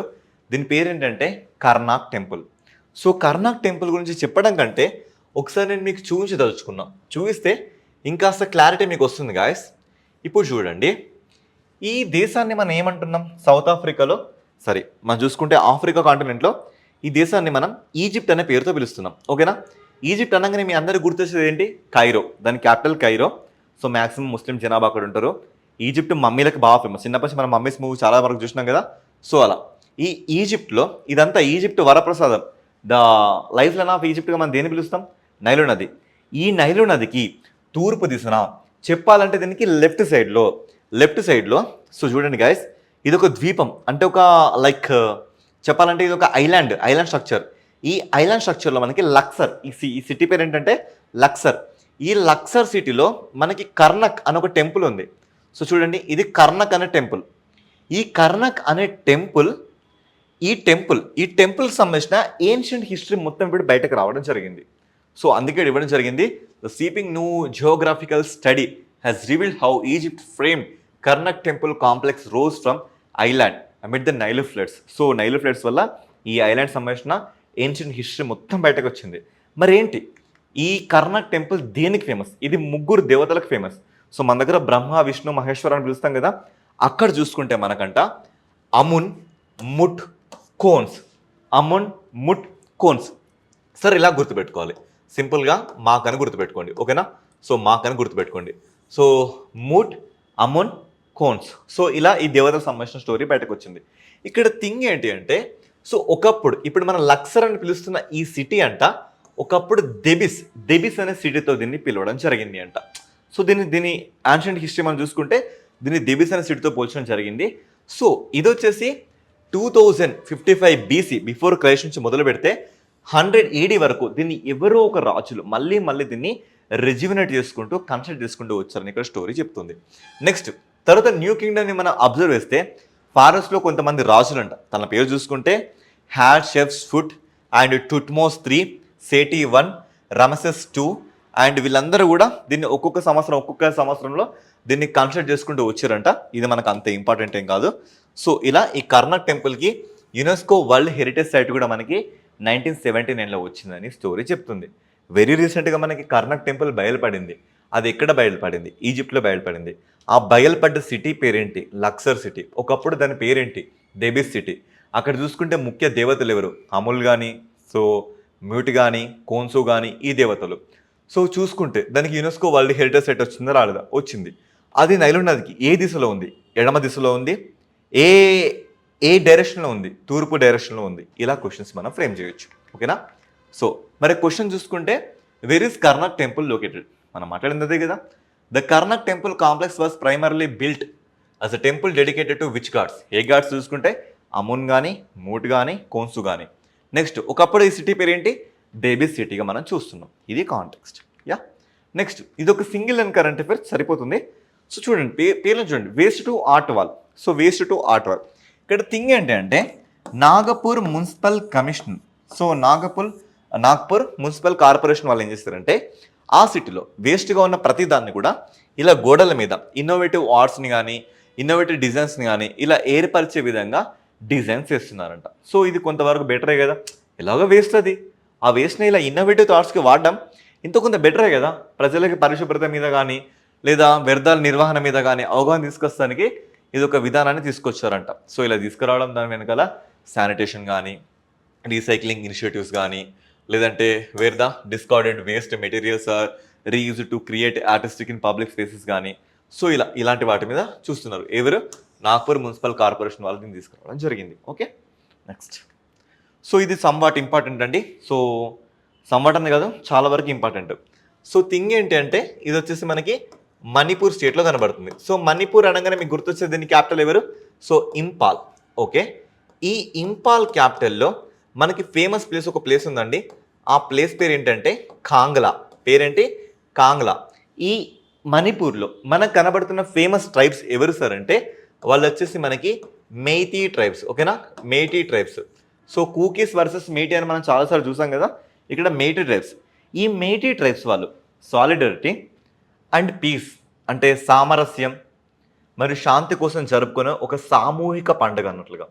Speaker 1: దీని పేరు ఏంటంటే కర్నాక్ టెంపుల్. సో కర్నాక్ టెంపుల్ గురించి చెప్పడం కంటే ఒకసారి నేను మీకు చూపించదలుచుకున్నా. చూపిస్తే ఇంకాస్త క్లారిటీ మీకు వస్తుంది గాయస్. ఇప్పుడు చూడండి, ఈ దేశాన్ని మనం ఏమంటున్నాం? సౌత్ ఆఫ్రికాలో, మనం చూసుకుంటే ఆఫ్రికా కాంటినెంట్లో ఈ దేశాన్ని మనం ఈజిప్ట్ అనే పేరుతో పిలుస్తున్నాం. ఓకేనా? ఈజిప్ట్ అనగానే మీ అందరికీ గుర్తొచ్చేది ఏంటి? కైరో. దాని క్యాపిటల్ కైరో. సో మ్యాక్సిమం ముస్లిం జనాభా అక్కడ ఉంటారు. ఈజిప్ట్ మమ్మీలకు బాగా ఫేమస్. చిన్నప్పటి నుంచి మనం మమ్మీస్ మూవీ చాలా వరకు చూసినాం కదా. సో అలా ఈ ఈజిప్ట్లో ఇదంతా ఈజిప్ట్ వరప్రసాదం, ద లైఫ్ లైన్ ఆఫ్ ఈజిప్ట్గా మనం దేన్ని పిలుస్తాం? నైలు నది. ఈ నైలు నదికి తూర్పు దిశన, చెప్పాలంటే దీనికి లెఫ్ట్ సైడ్లో సో చూడండి గాయస్, ఇది ఒక ద్వీపం. అంటే ఒక లైక్ చెప్పాలంటే ఇది ఒక ఐలాండ్ స్ట్రక్చర్. ఈ ఐలాండ్ స్ట్రక్చర్లో మనకి లక్సర్, ఈ సిటీ పేరు ఏంటంటే లక్సర్. ఈ లక్సర్ సిటీలో మనకి కర్నక్ అని ఒక టెంపుల్ ఉంది. సో చూడండి, ఇది కర్నక్ అనే టెంపుల్. ఈ కర్నక్ అనే టెంపుల్, ఈ టెంపుల్ సంబంధించిన ఏన్షియంట్ హిస్టరీ మొత్తం ఇప్పుడు బయటకు రావడం జరిగింది. సో అందుకే ఇవ్వడం జరిగింది. The sweeping new geographical study has revealed how Egypt framed కర్నక్ temple complex rose from island amid the Nile floods. So Nile floods వల్ల ఈ ఐలాండ్ సంబంధించిన ఏన్షియంట్ హిస్టరీ మొత్తం బయటకు వచ్చింది. మరి ఏంటి ఈ కర్నక్ టెంపుల్ దేనికి ఫేమస్? ఇది 3 దేవతలకు ఫేమస్. సో మన దగ్గర బ్రహ్మ, విష్ణు, మహేశ్వర అని పిలుస్తాం కదా. అక్కడ చూసుకుంటే మనకంట Amun, Mut, Khons. Amun, Mut, Khons. Sir ఇలా గుర్తుపెట్టుకోవాలి. సింపుల్గా మాకని గుర్తుపెట్టుకోండి. ఓకేనా? సో మాకని గుర్తుపెట్టుకోండి. So Mut, Amun, Khons. So ఇలా ఈ దేవతలకు సంబంధించిన స్టోరీ బయటకు వచ్చింది. ఇక్కడ థింగ్ ఏంటి అంటే, సో ఒకప్పుడు ఇప్పుడు మనం లక్సర్ అని పిలుస్తున్న ఈ సిటీ అంట ఒకప్పుడు దెబిస్ అనే సిటీతో దీన్ని పిలవడం జరిగింది అంట. సో దీని యాన్షియంట్ హిస్టరీ మనం చూసుకుంటే దీన్ని దెబిస్ అనే సిటీతో పోల్చడం జరిగింది. సో ఇది వచ్చేసి 2055 BC బిఫోర్ క్రైస్ట్ నుంచి మొదలు పెడితే 100 AD వరకు దీన్ని ఎవరో ఒక రాజులు మళ్ళీ దీన్ని రెజ్యుమినేట్ చేసుకుంటూ కన్స్ట్రక్ట్ చేసుకుంటూ వచ్చారని ఇక్కడ స్టోరీ చెప్తుంది. నెక్స్ట్ తర్వాత న్యూ కింగ్డమ్ని మనం అబ్జర్వ్ చేస్తే ఫారెస్ట్లో కొంతమంది రాజులంట. తన పేరు చూసుకుంటే Hatshepsut and Thutmose 3, Seti 1, Ramesses 2 and వీళ్ళందరూ కూడా దీన్ని ఒక్కొక్క సంవత్సరంలో దీన్ని కన్స్ట్రక్ట్ చేసుకుంటూ వచ్చారంట. ఇది మనకు అంత ఇంపార్టెంట్ ఏం కాదు. సో ఇలా ఈ కర్నక్ టెంపుల్కి యునెస్కో వరల్డ్ హెరిటేజ్ సైట్ కూడా మనకి 1979లో వచ్చిందని స్టోరీ చెప్తుంది. వెరీ రీసెంట్గా మనకి కర్నక్ టెంపుల్ బయలుపడింది. అది ఎక్కడ బయలుపడింది? ఈజిప్ట్లో బయలుపడింది. ఆ బయలుపడ్డ సిటీ పేరేంటి? లక్సర్ సిటీ. ఒకప్పుడు దాని పేరేంటి? దెబిస్ సిటీ. అక్కడ చూసుకుంటే ముఖ్య దేవతలు ఎవరు? అముల్ కానీ, సో మ్యూట్ కానీ, కోన్సో కానీ ఈ దేవతలు. సో చూసుకుంటే దానికి యునెస్కో వరల్డ్ హెరిటేజ్ సైట్ వచ్చిందా రాలేదా? వచ్చింది. అది నైలు నదికి ఏ దిశలో ఉంది? ఎడమ దిశలో ఉంది. ఏ డైరెక్షన్లో ఉంది? తూర్పు డైరెక్షన్లో ఉంది. ఇలా క్వశ్చన్స్ మనం ఫ్రేమ్ చేయొచ్చు. ఓకేనా? సో మరి క్వశ్చన్ చూసుకుంటే where is Karnak temple located? మనం మాట్లాడింది అదే కదా. The Karnak temple complex was primarily built as a temple dedicated to which gods? ఏ గాడ్స్ చూసుకుంటే అమున్ కానీ, మూట్ కానీ, కోన్సు కానీ. నెక్స్ట్ ఒకప్పుడు ఈ సిటీ పేరేంటి? దెబిస్ సిటీగా మనం చూస్తున్నాం. ఇది కాంటెక్స్ట్. యా, నెక్స్ట్ ఇది ఒక సింగిల్ అండ్ కరెంట్ అఫేర్ సరిపోతుంది. సో చూడండి పేర్లను చూడండి. Waste to art wall. So waste to art wall. ఇక్కడ థింగ్ ఏంటి అంటే Nagpur municipal commission. So Nagpur municipal corporation వాళ్ళు ఏం చేస్తారంటే ఆ సిటీలో వేస్ట్గా ఉన్న ప్రతి దాన్ని కూడా ఇలా గోడల మీద ఇన్నోవేటివ్ ఆర్ట్స్ని కానీ, ఇన్నోవేటివ్ డిజైన్స్ని కానీ ఇలా ఏర్పరిచే విధంగా డిజైన్స్ చేస్తున్నారంట. సో ఇది కొంతవరకు బెటరే కదా. ఎలాగో వేస్ట్ అది. ఆ వేస్ట్ని ఇలా ఇన్నోవేటివ్ థాట్స్కి వాడడం ఇంత కొంత బెటరే కదా. ప్రజలకి పరిశుభ్రత మీద కానీ లేదా వ్యర్థాల నిర్వహణ మీద కానీ అవగాహన తీసుకొస్తానికి ఇది ఒక విధానాన్ని తీసుకొచ్చారంట. సో ఇలా తీసుకురావడం దాని వెనకాల శానిటేషన్ కానీ, రీసైక్లింగ్ ఇనిషియేటివ్స్ కానీ, లేదంటే where the discarded waste materials are reuse to create artistic in public spaces కానీ, సో ఇలాంటి వాటి మీద చూస్తున్నారు. ఎవరు? నాగ్పూర్ మున్సిపల్ కార్పొరేషన్ వాళ్ళు దీన్ని తీసుకురావడం జరిగింది. Okay, next. సో ఇది సమ్వాట్ ఇంపార్టెంట్ అండి. సో సమ్వాట్ అని కాదు, చాలా వరకు ఇంపార్టెంట్. సో థింగ్ ఏంటి అంటే ఇది వచ్చేసి మనకి మణిపూర్ స్టేట్లో కనబడుతుంది. సో మణిపూర్ అనగానే మీకు గుర్తొచ్చే దీని క్యాపిటల్ ఎవరు? సో ఇంపాల్. ఓకే, ఈ ఇంపాల్ క్యాపిటల్లో మనకి ఫేమస్ ప్లేస్ ఒక ప్లేస్ ఉందండి. ఆ ప్లేస్ పేరు ఏంటంటే కాంగ్లా. పేరేంటి? కాంగ్లా. ఈ మణిపూర్లో మనకు కనబడుతున్న ఫేమస్ ట్రైబ్స్ ఎవరు సార్ అంటే వాళ్ళు వచ్చేసి మనకి మెయిటీ ట్రైబ్స్. ఓకేనా, Meitei tribes. So cookies versus Meitei అని మనం చాలాసార్లు చూసాం కదా, ఇక్కడ మెయిటీ ట్రైబ్స్. ఈ మెయిటీ ట్రైబ్స్ వాళ్ళు సాలిడారిటీ అండ్ పీస్ అంటే సామరస్యం మరియు శాంతి కోసం జరుపుకునే ఒక సామూహిక పండుగ అన్నట్లుగా.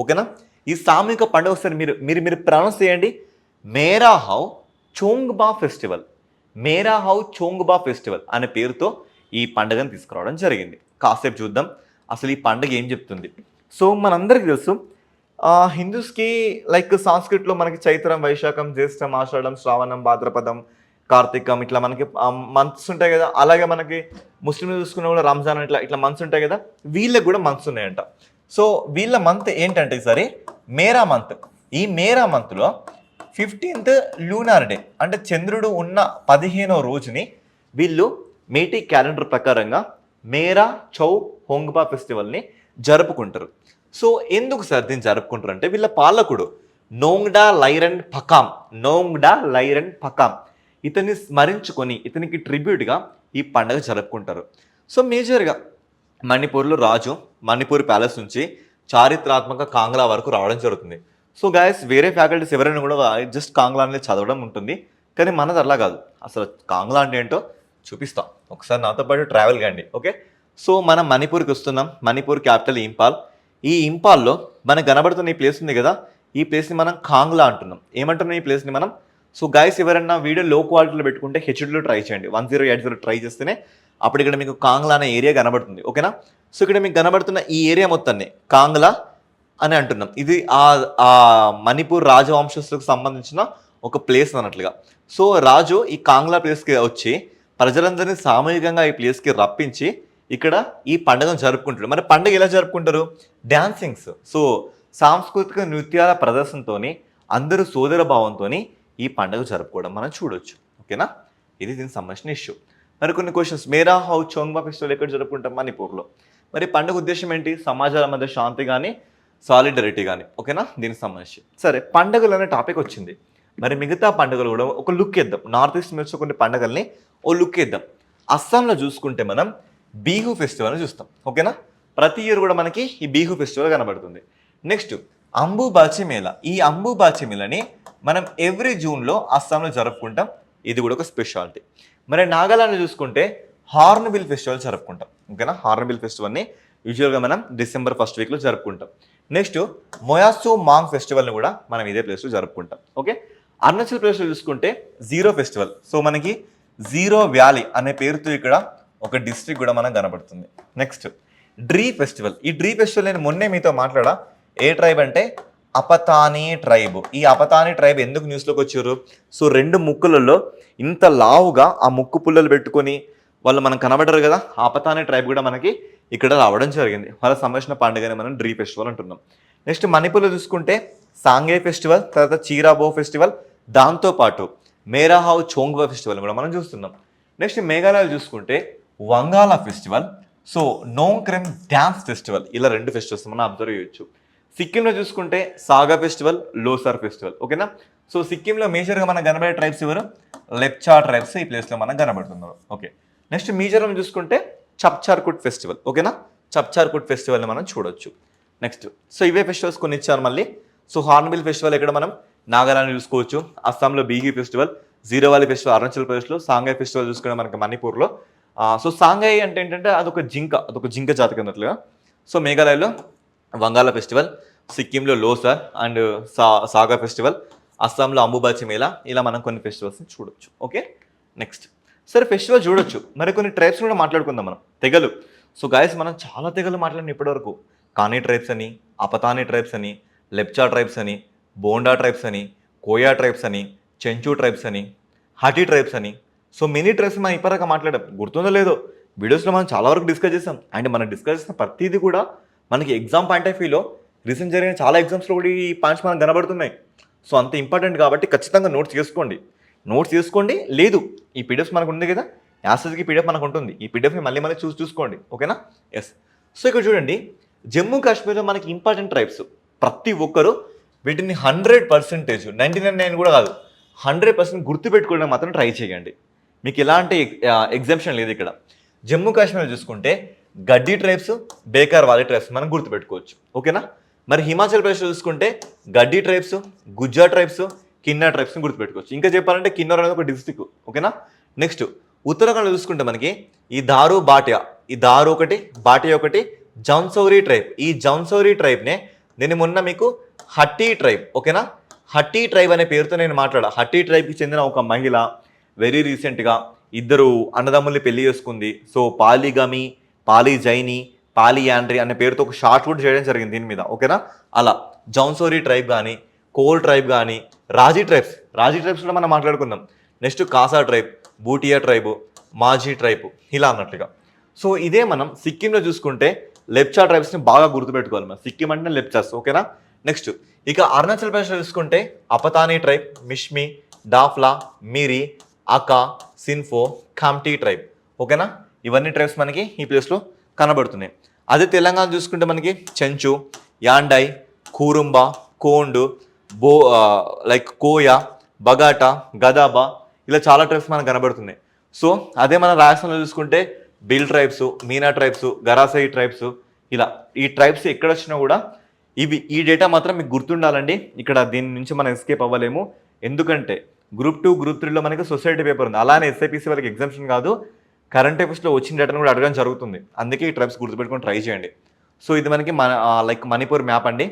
Speaker 1: ఓకేనా, ఈ సామూహిక పండుగ ఒకసారి మీరు మీరు మీరు ప్రొనౌన్స్ చేయండి. మేరా హౌ చోంగ్బా ఫెస్టివల్. మేరా హౌ చోంగ్బా ఫెస్టివల్ అనే పేరుతో ఈ పండుగను తీసుకురావడం జరిగింది. కాసేపు చూద్దాం అసలు ఈ పండుగ ఏం చెప్తుంది. సో మనందరికీ తెలుసు హిందూస్కి లైక్ సంస్కృతిలో మనకి చైత్రం, వైశాఖం, జ్యేష్టం, ఆషాఢం, శ్రావణం, భాద్రపదం, కార్తీకం ఇట్లా మనకి మంత్స్ ఉంటాయి కదా. అలాగే మనకి ముస్లింలు చూసుకున్న కూడా రంజాన్ ఇట్లా ఇట్లా మంత్స్ ఉంటాయి కదా, వీళ్ళకి కూడా మంత్స్ ఉన్నాయంట. సో వీళ్ళ మంత్ ఏంటంటే ఈసారి మేరా మంత్. ఈ మేరా మంత్లో 15th లూనార్ డే అంటే చంద్రుడు ఉన్న 15వ రోజుని వీళ్ళు మేటీ క్యాలెండర్ ప్రకారంగా మేరా చౌ హోంగ్బా ఫెస్టివల్ని జరుపుకుంటారు. సో ఎందుకు సార్ దీన్ని జరుపుకుంటారు అంటే వీళ్ళ పాలకుడు నోంగ్డా లైరన్ పకామ్. నోంగ్డా లైరన్ పకామ్ ఇతన్ని స్మరించుకొని ఇతనికి ట్రిబ్యూట్గా ఈ పండుగ జరుపుకుంటారు. సో మేజర్గా మణిపూర్లో రాజు మణిపూర్ ప్యాలెస్ నుంచి చారిత్రాత్మక కాంగ్లా వరకు రావడం జరుగుతుంది. సో గాయస్ వేరే ఫ్యాకల్టీస్ ఎవరైనా కూడా జస్ట్ కాంగ్లా అనేది చదవడం ఉంటుంది, కానీ మనది అలా కాదు. అసలు కాంగ్లా అంటే ఏంటో చూపిస్తాం, ఒకసారి నాతో పాటు ట్రావెల్ కండి. ఓకే, సో మనం మణిపూర్కి వస్తున్నాం. మణిపూర్ క్యాపిటల్ ఇంపాల్. ఈ ఇంపాల్లో మనకు కనబడుతున్న ఈ ప్లేస్ ఉంది కదా, ఈ ప్లేస్ని మనం కాంగ్లా అంటున్నాం. ఏమంటున్నాం ఈ ప్లేస్ని మనం? సో గైస్ ఎవరైనా వీడియో లో క్వాలిటీలో పెట్టుకుంటే హెచ్డీలో ట్రై చేయండి. 1080 ట్రై చేస్తేనే అప్పుడు ఇక్కడ మీకు కాంగ్లా అనే ఏరియా కనబడుతుంది. ఓకేనా, సో ఇక్కడ మీకు కనబడుతున్న ఈ ఏరియా మొత్తాన్ని కాంగ్లా అని అంటున్నాం. ఇది ఆ మణిపూర్ రాజవంశస్థులకు సంబంధించిన ఒక ప్లేస్ అన్నట్లుగా. సో రాజు ఈ కాంగ్లా ప్లేస్కి వచ్చి ప్రజలందరినీ సామూహికంగా ఈ ప్లేస్కి రప్పించి ఇక్కడ ఈ పండుగను జరుపుకుంటారు. మరి పండుగ ఎలా జరుపుకుంటారు? డాన్సింగ్స్. సో సాంస్కృతిక నృత్యాల ప్రదర్శనతోని అందరూ సోదర భావంతో ఈ పండుగ జరుపుకోవడం మనం చూడొచ్చు. ఓకేనా, ఇది దీనికి సంబంధించిన ఇష్యూ. మరి కొన్ని క్వశ్చన్స్. మేరా హౌ చోంగ్బా ఫెస్టివల్ ఎక్కడ జరుపుకుంటాం? మణిపూర్లో. మరి పండుగ ఉద్దేశం ఏంటి? సమాజాల మధ్య శాంతి కానీ సాలిడరిటీ కానీ. ఓకేనా, దీనికి సంబంధించి. సరే, పండుగలు అనే టాపిక్ వచ్చింది. మరి మిగతా పండుగలు కూడా ఒక లుక్ వేద్దాం. నార్త్ ఈస్ట్ నుంచి కొన్ని పండుగల్ని ఓ లుక్ వేద్దాం. అస్సాంలో చూసుకుంటే మనం బీహు ఫెస్టివల్ని చూస్తాం. ఓకేనా, ప్రతి ఇయర్ కూడా మనకి ఈ బీహు ఫెస్టివల్ కనబడుతుంది. నెక్స్ట్ అంబుబాచి మేళా. ఈ అంబుబాచి మేళని మనం ఎవ్రీ జూన్లో అస్సాంలో జరుపుకుంటాం. ఇది కూడా ఒక స్పెషాలిటీ. మరి నాగాలాండ్ చూసుకుంటే హార్న్బిల్ ఫెస్టివల్ జరుపుకుంటాం. ఓకేనా, హార్న్బిల్ ఫెస్టివల్ని యూజువల్గా మనం December 1st వీక్లో జరుపుకుంటాం. నెక్స్ట్ మొయాసో మాంగ్ ఫెస్టివల్ని కూడా మనం ఇదే ప్లేస్లో జరుపుకుంటాం. ఓకే, అరుణాచల్ ప్రదేశ్లో చూసుకుంటే జీరో ఫెస్టివల్. సో మనకి జీరో వ్యాలీ అనే పేరుతో ఇక్కడ ఒక డిస్ట్రిక్ట్ కూడా మనకు కనబడుతుంది. Next Dree festival. ఈ డ్రీ ఫెస్టివల్ నేను మొన్నే మీతో మాట్లాడా. ఏ ట్రైబ్ అంటే అపతానీ ట్రైబ్. ఈ అపతానీ ట్రైబ్ ఎందుకు న్యూస్లోకి వచ్చారు? సో 2 ముక్కులలో ఇంత లావుగా ఆ ముక్కు పుల్లలు పెట్టుకొని వాళ్ళు మనకు కనబడరు కదా, అపతానీ ట్రైబ్ కూడా మనకి ఇక్కడ రావడం జరిగింది. వాళ్ళ సంబంధించిన పండుగని మనం డ్రీ ఫెస్టివల్ అంటున్నాం. నెక్స్ట్ మణిపూర్లో చూసుకుంటే సాంగే ఫెస్టివల్, తర్వాత చీరాబో ఫెస్టివల్, దాంతోపాటు మేరా హౌ చోంగ్బా ఫెస్టివల్ కూడా మనం చూస్తున్నాం. నెక్స్ట్ మేఘాలయాలు చూసుకుంటే Wangala festival, so నోంక్రెమ్ dance festival, ఇలా 2 ఫెస్టివల్స్ మనం అబ్జర్వ్ చేయొచ్చు. సిక్కింలో చూసుకుంటే సాగా ఫెస్టివల్, లోసార్ ఫెస్టివల్. ఓకేనా, సో సిక్కింలో మేజర్గా మనకు కనబడే ట్రైబ్స్ ఎవరు? లెప్చా ట్రైబ్స్ ఈ ప్లేస్లో మనకు కనబడుతున్నారు. ఓకే, నెక్స్ట్ మిజోరం చూసుకుంటే చప్చార్కుట్ ఫెస్టివల్. ఓకేనా, చప్చార్కుట్ ఫెస్టివల్ని మనం చూడొచ్చు. నెక్స్ట్ సో ఇవే ఫెస్టివల్స్ కొన్ని ఇచ్చారు మళ్ళీ. సో హార్న్బిల్ ఫెస్టివల్ ఇక్కడ మనం నాగాలాండ్ చూసుకోవచ్చు. అస్సాంలో Bihu festival, Ziro valley festival Arunachal ప్రదేశ్లో, సాంఘై ఫెస్టివల్ చూసుకుంటే మనకి మణిపూర్లో. సో సాంఘై అంటే ఏంటంటే అదొక జింక జాతి అన్నట్లుగా. సో మేఘాలయలో వంగాలా ఫెస్టివల్, సిక్కింలో లోసార్ అండ్ సాగా ఫెస్టివల్, అస్సాంలో అంబుబాచి మేళా, ఇలా మనం కొన్ని ఫెస్టివల్స్ని చూడొచ్చు. ఓకే, నెక్స్ట్ సరే ఫెస్టివల్ చూడొచ్చు. మరి కొన్ని ట్రైబ్స్ కూడా మాట్లాడుకుందాం మనం. తెగలు. సో గాయస్ మనం చాలా తెగలు మాట్లాడిన ఇప్పటివరకు. కానీ ట్రైబ్స్ అని, అపతానీ ట్రైబ్స్ అని, లెప్చా ట్రైబ్స్ అని, బోండా ట్రైబ్స్ అని, కోయా ట్రైబ్స్ అని, చెంచు ట్రైబ్స్ అని, హటి ట్రైబ్స్ అని. సో మెనీ ట్రైబ్స్ మనం ఇప్పటిదాకా మాట్లాడాం. గుర్తుందో లేదో వీడియోస్లో మనం చాలా వరకు డిస్కస్ చేసాం. అండ్ మనం డిస్కస్ చేసిన ప్రతిదీ కూడా మనకి ఎగ్జామ్ పాయింట్ ఆఫ్ వ్యూలో రీసెంట్ జరిగిన చాలా ఎగ్జామ్స్లో కూడా ఈ పాయింట్స్ మనకు కనబడుతున్నాయి. సో అంత ఇంపార్టెంట్ కాబట్టి ఖచ్చితంగా నోట్స్ చేసుకోండి. లేదు ఈ పీడిఎఫ్స్ మనకు ఉంది కదా, యాసెస్కి పీడిఎఫ్ మనకు ఉంటుంది. ఈ పీడిఎఫ్ని మళ్ళీ చూసుకోండి. ఓకేనా? ఎస్. సో ఇక్కడ చూడండి, జమ్మూ కాశ్మీర్లో మనకి ఇంపార్టెంట్ ట్రైబ్స్ ప్రతి ఒక్కరు వీటిని 100%, 99 కూడా కాదు, 100% గుర్తుపెట్టుకోవడం మాత్రం ట్రై చేయండి. మీకు ఎలాంటి ఎగ్జామ్షన్ లేదు ఇక్కడ. జమ్మూ కాశ్మీర్ చూసుకుంటే గడ్డి ట్రైబ్స్, బేకార్ వాలి ట్రైబ్స్ మనం గుర్తుపెట్టుకోవచ్చు. ఓకేనా? మరి హిమాచల్ ప్రదేశ్ చూసుకుంటే గడ్డి ట్రైబ్స్, గుజ్జా ట్రైబ్స్, కిన్నర్ ట్రైబ్స్ని గుర్తుపెట్టుకోవచ్చు. ఇంకా చెప్పాలంటే కిన్నర్ అనేది ఒక డిస్ట్రిక్ట్. ఓకేనా? నెక్స్ట్ ఉత్తరాఖండ్లో చూసుకుంటే మనకి ఈ దారు బాటియా, ఈ దారు ఒకటి, బాటియా ఒకటి, జౌన్సౌరీ ట్రైబ్. ఈ జౌన్సౌరీ ట్రైబ్నే నేను మొన్న మీకు హట్టి ట్రైబ్, ఓకేనా, హట్టి ట్రైబ్ అనే పేరుతో నేను మాట్లాడా. హట్టి ట్రైబ్కి చెందిన ఒక మహిళ వెరీ రీసెంట్గా ఇద్దరు అన్నదమ్ముల్ని పెళ్లి చేసుకుంది. సో పాలిగమి, పాలిజైని, పాలియాండ్రీ అనే పేరుతో ఒక షార్ట్ కూడా చేయడం జరిగింది దీని మీద. ఓకేనా? అలా జౌన్సోరీ ట్రైబ్ కానీ, కోల్ ట్రైబ్ కానీ, రాజీ ట్రైబ్స్ కూడా మనం మాట్లాడుకుందాం. నెక్స్ట్ కాసా ట్రైబ్, బూటియా ట్రైబ్, మాజీ ట్రైబ్, ఇలా అన్నట్లుగా. సో ఇదే మనం సిక్కింలో చూసుకుంటే లెప్చా ట్రైబ్స్ని బాగా గుర్తుపెట్టుకోవాలి. మనం సిక్కిం అంటే లెప్చాస్. ఓకేనా? నెక్స్ట్ ఇక అరుణాచల్ ప్రదేశ్లో చూసుకుంటే అపతానీ ట్రైబ్, మిష్మి, డాఫ్లా, మీరి, అకా, సిన్ఫో, ఖామ్టీ ట్రైబ్. ఓకేనా? ఇవన్నీ ట్రైబ్స్ మనకి ఈ ప్లేస్లో కనబడుతున్నాయి. అదే తెలంగాణ చూసుకుంటే మనకి చెంచు, యాండై, కూరుంబా, కోండు, లైక్ కోయ, బగాటా, గదాబా, ఇలా చాలా ట్రైబ్స్ మనకు కనబడుతున్నాయి. సో అదే మన రాజస్థాన్లో చూసుకుంటే Bhil tribes, Meena tribes, Garasia tribes, ఇలా ఈ ట్రైబ్స్ ఎక్కడ వచ్చినా కూడా ఈ డేటా మాత్రం మీకు గుర్తుండాలండి. ఇక్కడ దీని నుంచి మనం ఎస్కేప్ అవ్వలేము. ఎందుకంటే గ్రూప్ 2, గ్రూప్ 3లో మనకి సొసైటీ పేపర్ ఉంది. అలానే ఎస్ఐపిసి వాళ్ళకి ఎగ్జామ్షన్ కాదు, కరెంట్ అఫైర్స్లో వచ్చిన డేటాను కూడా అడగడం జరుగుతుంది. అందుకే ఈ ట్రైబ్స్ గుర్తుపెట్టుకొని ట్రై చేయండి. సో ఇది మనకి లైక్ మణిపూర్ మ్యాప్ అండి.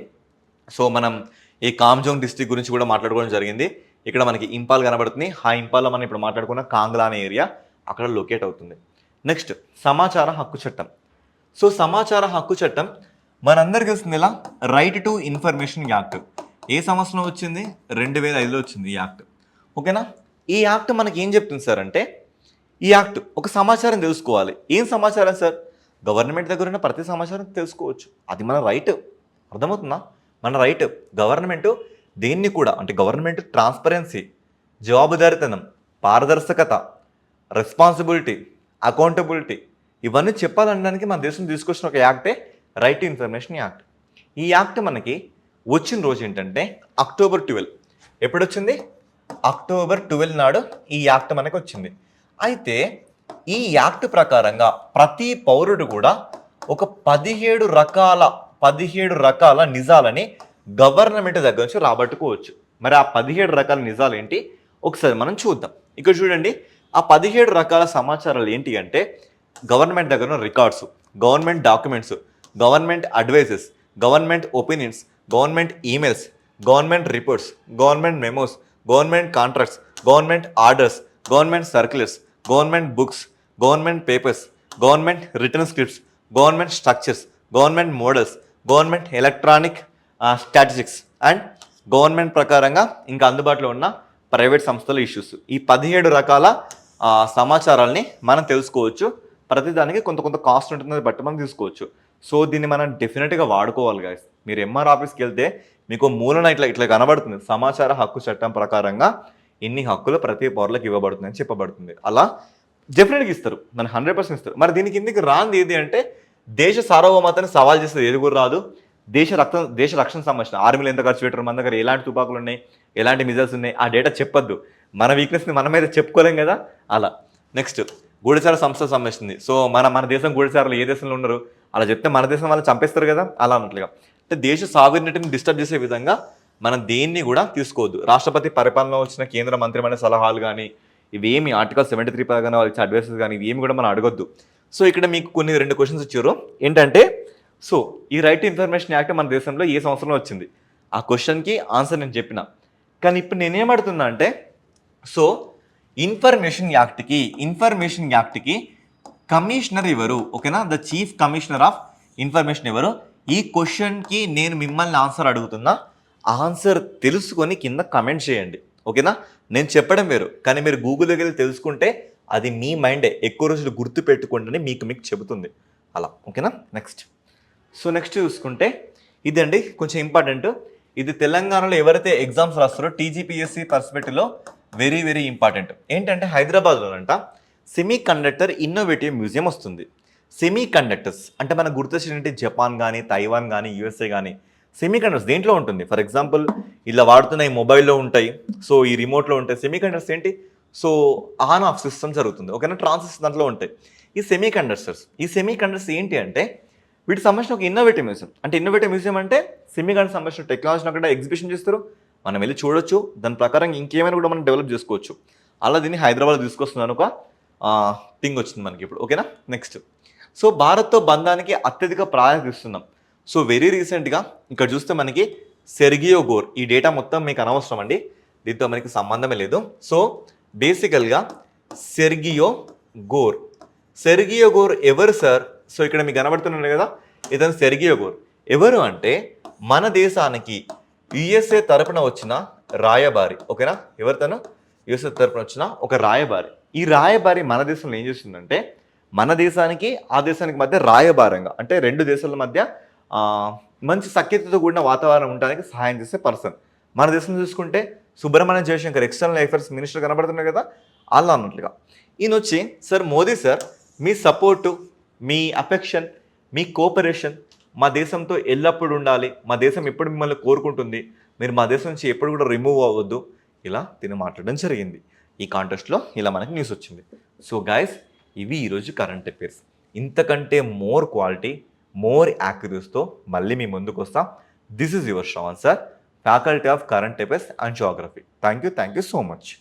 Speaker 1: సో మనం ఈ కామ్జోంగ్ డిస్ట్రిక్ట్ గురించి కూడా మాట్లాడుకోవడం జరిగింది. ఇక్కడ మనకి ఇంపాల్ కనబడుతుంది. ఆ ఇంపాల్లో మనం ఇప్పుడు మాట్లాడుకున్న కాంగ్లా అనే ఏరియా అక్కడ లొకేట్ అవుతుంది. నెక్స్ట్ సమాచార హక్కు చట్టం. సో సమాచార హక్కు చట్టం మనందరికీ వస్తుంది ఇలా, రైట్ టు ఇన్ఫర్మేషన్ యాక్ట్. ఏ సంవత్సరం వచ్చింది? 2005లో వచ్చింది ఈ యాక్ట్. ఓకేనా? ఈ యాక్ట్ మనకి ఏం చెప్తుంది సార్ అంటే, ఈ యాక్ట్ ఒక సమాచారం తెలుసుకోవాలి. ఏం సమాచారం సార్? గవర్నమెంట్ దగ్గర ఉన్న ప్రతి సమాచారం తెలుసుకోవచ్చు. అది మన రైట్. అర్థమవుతుందా? మన రైట్. గవర్నమెంట్ దేన్ని కూడా అంటే గవర్నమెంట్ ట్రాన్స్పరెన్సీ, జవాబుదారితనం, పారదర్శకత, రెస్పాన్సిబిలిటీ, అకౌంటబిలిటీ ఇవన్నీ చెప్పాలనడానికి మన దేశం తీసుకొచ్చిన ఒక యాక్టే రైట్ టు ఇన్ఫర్మేషన్ యాక్ట్. ఈ యాక్ట్ మనకి వచ్చిన రోజు ఏంటంటే అక్టోబర్ 12. ఎప్పుడు వచ్చింది? అక్టోబర్ 12 నాడు ఈ యాక్ట్ మనకి వచ్చింది. అయితే ఈ యాక్ట్ ప్రకారంగా ప్రతి పౌరుడు కూడా ఒక 17 రకాల నిజాలని గవర్నమెంట్ దగ్గర నుంచి రాబట్టుకోవచ్చు. మరి ఆ 17 రకాల నిజాలు ఏంటి ఒకసారి మనం చూద్దాం. ఇక్కడ చూడండి, ఆ 17 రకాల సమాచారాలు ఏంటి అంటే గవర్నమెంట్ దగ్గర ఉన్న records, government documents, government advices, government opinions, government emails, government reports, government memos, government contracts, government orders, government circulars, government books, government papers, government return scripts, government structures, government models, government electronic statistics and government ప్రకారంగా ఇంకా అందుబాటులో ఉన్న private సంస్థల issues. ఈ 17 రకాల సమాచారాల్ని మనం తెలుసుకోవచ్చు. ప్రతిదానికి కొంత కాస్ట్ ఉంటుంది, బట్టి మనం తీసుకోవచ్చు. సో దీన్ని మనం డెఫినెట్గా వాడుకోవాలి గైస్. మీరు ఎంఆర్ ఆఫీస్కి వెళ్తే మీకు మూలన ఇట్లా కనబడుతుంది, సమాచార హక్కు చట్టం ప్రకారంగా ఇన్ని హక్కులు ప్రతి పౌరులకు ఇవ్వబడుతుంది అని చెప్పబడుతుంది. అలా డెఫినెట్గా ఇస్తారు, మన 100% ఇస్తారు. మరి దీనికి కిందికి రాంది ఏది అంటే దేశ సార్వభౌమతని సవాల్ చేస్తుంది ఏది కూడా రాదు. దేశ రక్షణ సంబంధించిన ఆర్మీలు ఎంత ఖర్చు పెట్టారు, మన దగ్గర ఎలాంటి తుపాకులు ఉన్నాయి, ఎలాంటి మిజైల్స్ ఉన్నాయి, ఆ డేటా చెప్పొద్దు. మన వీక్నెస్ని మనమైతే చెప్పుకోలేం కదా. అలా నెక్స్ట్ గూఢచార సంస్థకు సంబంధించింది. సో మన దేశం గూఢచారులు ఏ దేశంలో ఉన్నారు అలా చెప్తే మన దేశం వాళ్ళు చంపేస్తారు కదా, అలా అన్నట్లుగా. అంటే దేశ సావర్నిటీని డిస్టర్బ్ చేసే విధంగా మనం దేన్ని కూడా తీసుకోవద్దు. రాష్ట్రపతి పరిపాలనలో వచ్చిన కేంద్ర మంత్రిమండలి సలహాలు కానీ ఇవేమి ఆర్టికల్ 73 పరంగా వాళ్ళు ఇచ్చే అడ్వైసెస్ కానీ ఇవేమి కూడా మనం అడగొద్దు. సో ఇక్కడ మీకు కొన్ని 2 క్వశ్చన్స్ ఇచ్చారు ఏంటంటే, సో ఈ రైట్ టు ఇన్ఫర్మేషన్ యాక్ట్ మన దేశంలో ఏ సంవత్సరంలో వచ్చింది? ఆ క్వశ్చన్కి ఆన్సర్ నేను చెప్పిన. కానీ ఇప్పుడు నేనేమడుతున్నా అంటే, సో ఇన్ఫర్మేషన్ యాక్ట్కి కమిషనర్ ఎవరు? ఓకేనా, the chief commissioner of information ఎవరు? ఈ క్వశ్చన్కి నేను మిమ్మల్ని ఆన్సర్ అడుగుతున్నా. ఆన్సర్ తెలుసుకొని కింద కమెంట్ చేయండి. ఓకేనా, నేను చెప్పడం వేరు, కానీ మీరు గూగుల్లోకి వెళ్ళి తెలుసుకుంటే అది మీ మైండే ఎక్కువ రోజులు గుర్తు పెట్టుకోండి మీకు చెబుతుంది అలా. ఓకేనా, నెక్స్ట్ సో నెక్స్ట్ చూసుకుంటే ఇదండి కొంచెం ఇంపార్టెంట్. ఇది తెలంగాణలో ఎవరైతే ఎగ్జామ్స్ రాస్తారో టీజీపీఎస్సీ పర్స్పెక్టివ్లో వెరీ వెరీ ఇంపార్టెంట్. ఏంటంటే హైదరాబాద్లోనంట సెమీ కండక్టర్ ఇన్నోవేటివ్ మ్యూజియం వస్తుంది. సెమీ కండక్టర్స్ అంటే మనకు గుర్తొచ్చినట్టు జపాన్ కానీ, తైవాన్ కానీ, యూఎస్ఏ కానీ సెమీ కండక్టర్స్ దేంట్లో ఉంటుంది? ఫర్ ఎగ్జాంపుల్ ఇలా వాడుతున్న ఈ మొబైల్లో ఉంటాయి, సో ఈ రిమోట్లో ఉంటాయి. సెమీ కండక్టర్స్ ఏంటి? సో ఆన్ ఆఫ్ సిస్టమ్ జరుగుతుంది, ఓకేనా? ట్రాన్సిస్టర్ దాంట్లో ఉంటాయి ఈ సెమీ కండక్టర్స్. ఈ సెమీ కండక్టర్స్ ఏంటి అంటే వీటికి సంబంధించిన ఒక ఇన్నోవేటివ్ మ్యూజియం. అంటే ఇన్నోవేటివ్ మ్యూజియం అంటే సెమీ కండక్టర్ సంబంధించిన టెక్నాలజీని అక్కడ ఎగ్జిబిషన్ చేస్తారు, మనం వెళ్ళి చూడొచ్చు, దాని ప్రకారం ఇంకేమైనా కూడా మనం డెవలప్ చేసుకోవచ్చు. అలా దీన్ని హైదరాబాద్ తీసుకొస్తున్నాను ఒక థింగ్ వచ్చింది మనకి ఇప్పుడు, ఓకేనా? నెక్స్ట్, సో భారత్తో బంధానికి అత్యధిక ప్రాధాన్యత ఇస్తున్నాం. సో వెరీ రీసెంట్గా ఇక్కడ చూస్తే మనకి సెర్గియో గోర్, ఈ డేటా మొత్తం మీకు అనవసరం అండి, దీంతో మనకి సంబంధమే లేదు. సో బేసికల్గా సెర్గియో గోర్ ఎవరు సార్? సో ఇక్కడ మీకు కనబడుతున్నాడు కదా, ఇతను సెర్గియో గోర్ ఎవరు అంటే మన దేశానికి యుఎస్ఏ తరపున వచ్చిన రాయబారి, ఓకేనా? ఎవరు తను? యుఎస్ఏ తరపున వచ్చిన ఒక రాయబారి. ఈ రాయబారి మన దేశంలో ఏం చేస్తుందంటే మన దేశానికి ఆ దేశానికి మధ్య రాయబారంగా, అంటే రెండు దేశాల మధ్య మంచి సఖ్యతతో కూడిన వాతావరణం ఉండడానికి సహాయం చేసే పర్సన్. మన దేశం చూసుకుంటే Subrahmanyam Jaishankar external affairs minister కనబడుతున్నారు కదా, అలా అన్నట్లుగా ఈయన వచ్చి, సార్ మోదీ సార్, మీ సపోర్టు, మీ అఫెక్షన్, మీ కోఆపరేషన్ మా దేశంతో ఎల్లప్పుడూ ఉండాలి, మా దేశం ఎప్పుడు మిమ్మల్ని కోరుకుంటుంది, మీరు మా దేశం నుంచి ఎప్పుడు కూడా రిమూవ్ అవ్వద్దు, ఇలా తిని మాట్లాడడం జరిగింది. ఈ కాంటెస్ట్లో ఇలా మనకి న్యూస్ వచ్చింది. సో గైస్, ఇవి ఈరోజు కరెంట్ అఫైర్స్. ఇంతకంటే మోర్ క్వాలిటీ, మోర్ యాక్యురసీతో మళ్ళీ మీ ముందుకు వస్తాం. This is your Shravan sir, faculty of current affairs and Geography. Thank you so much.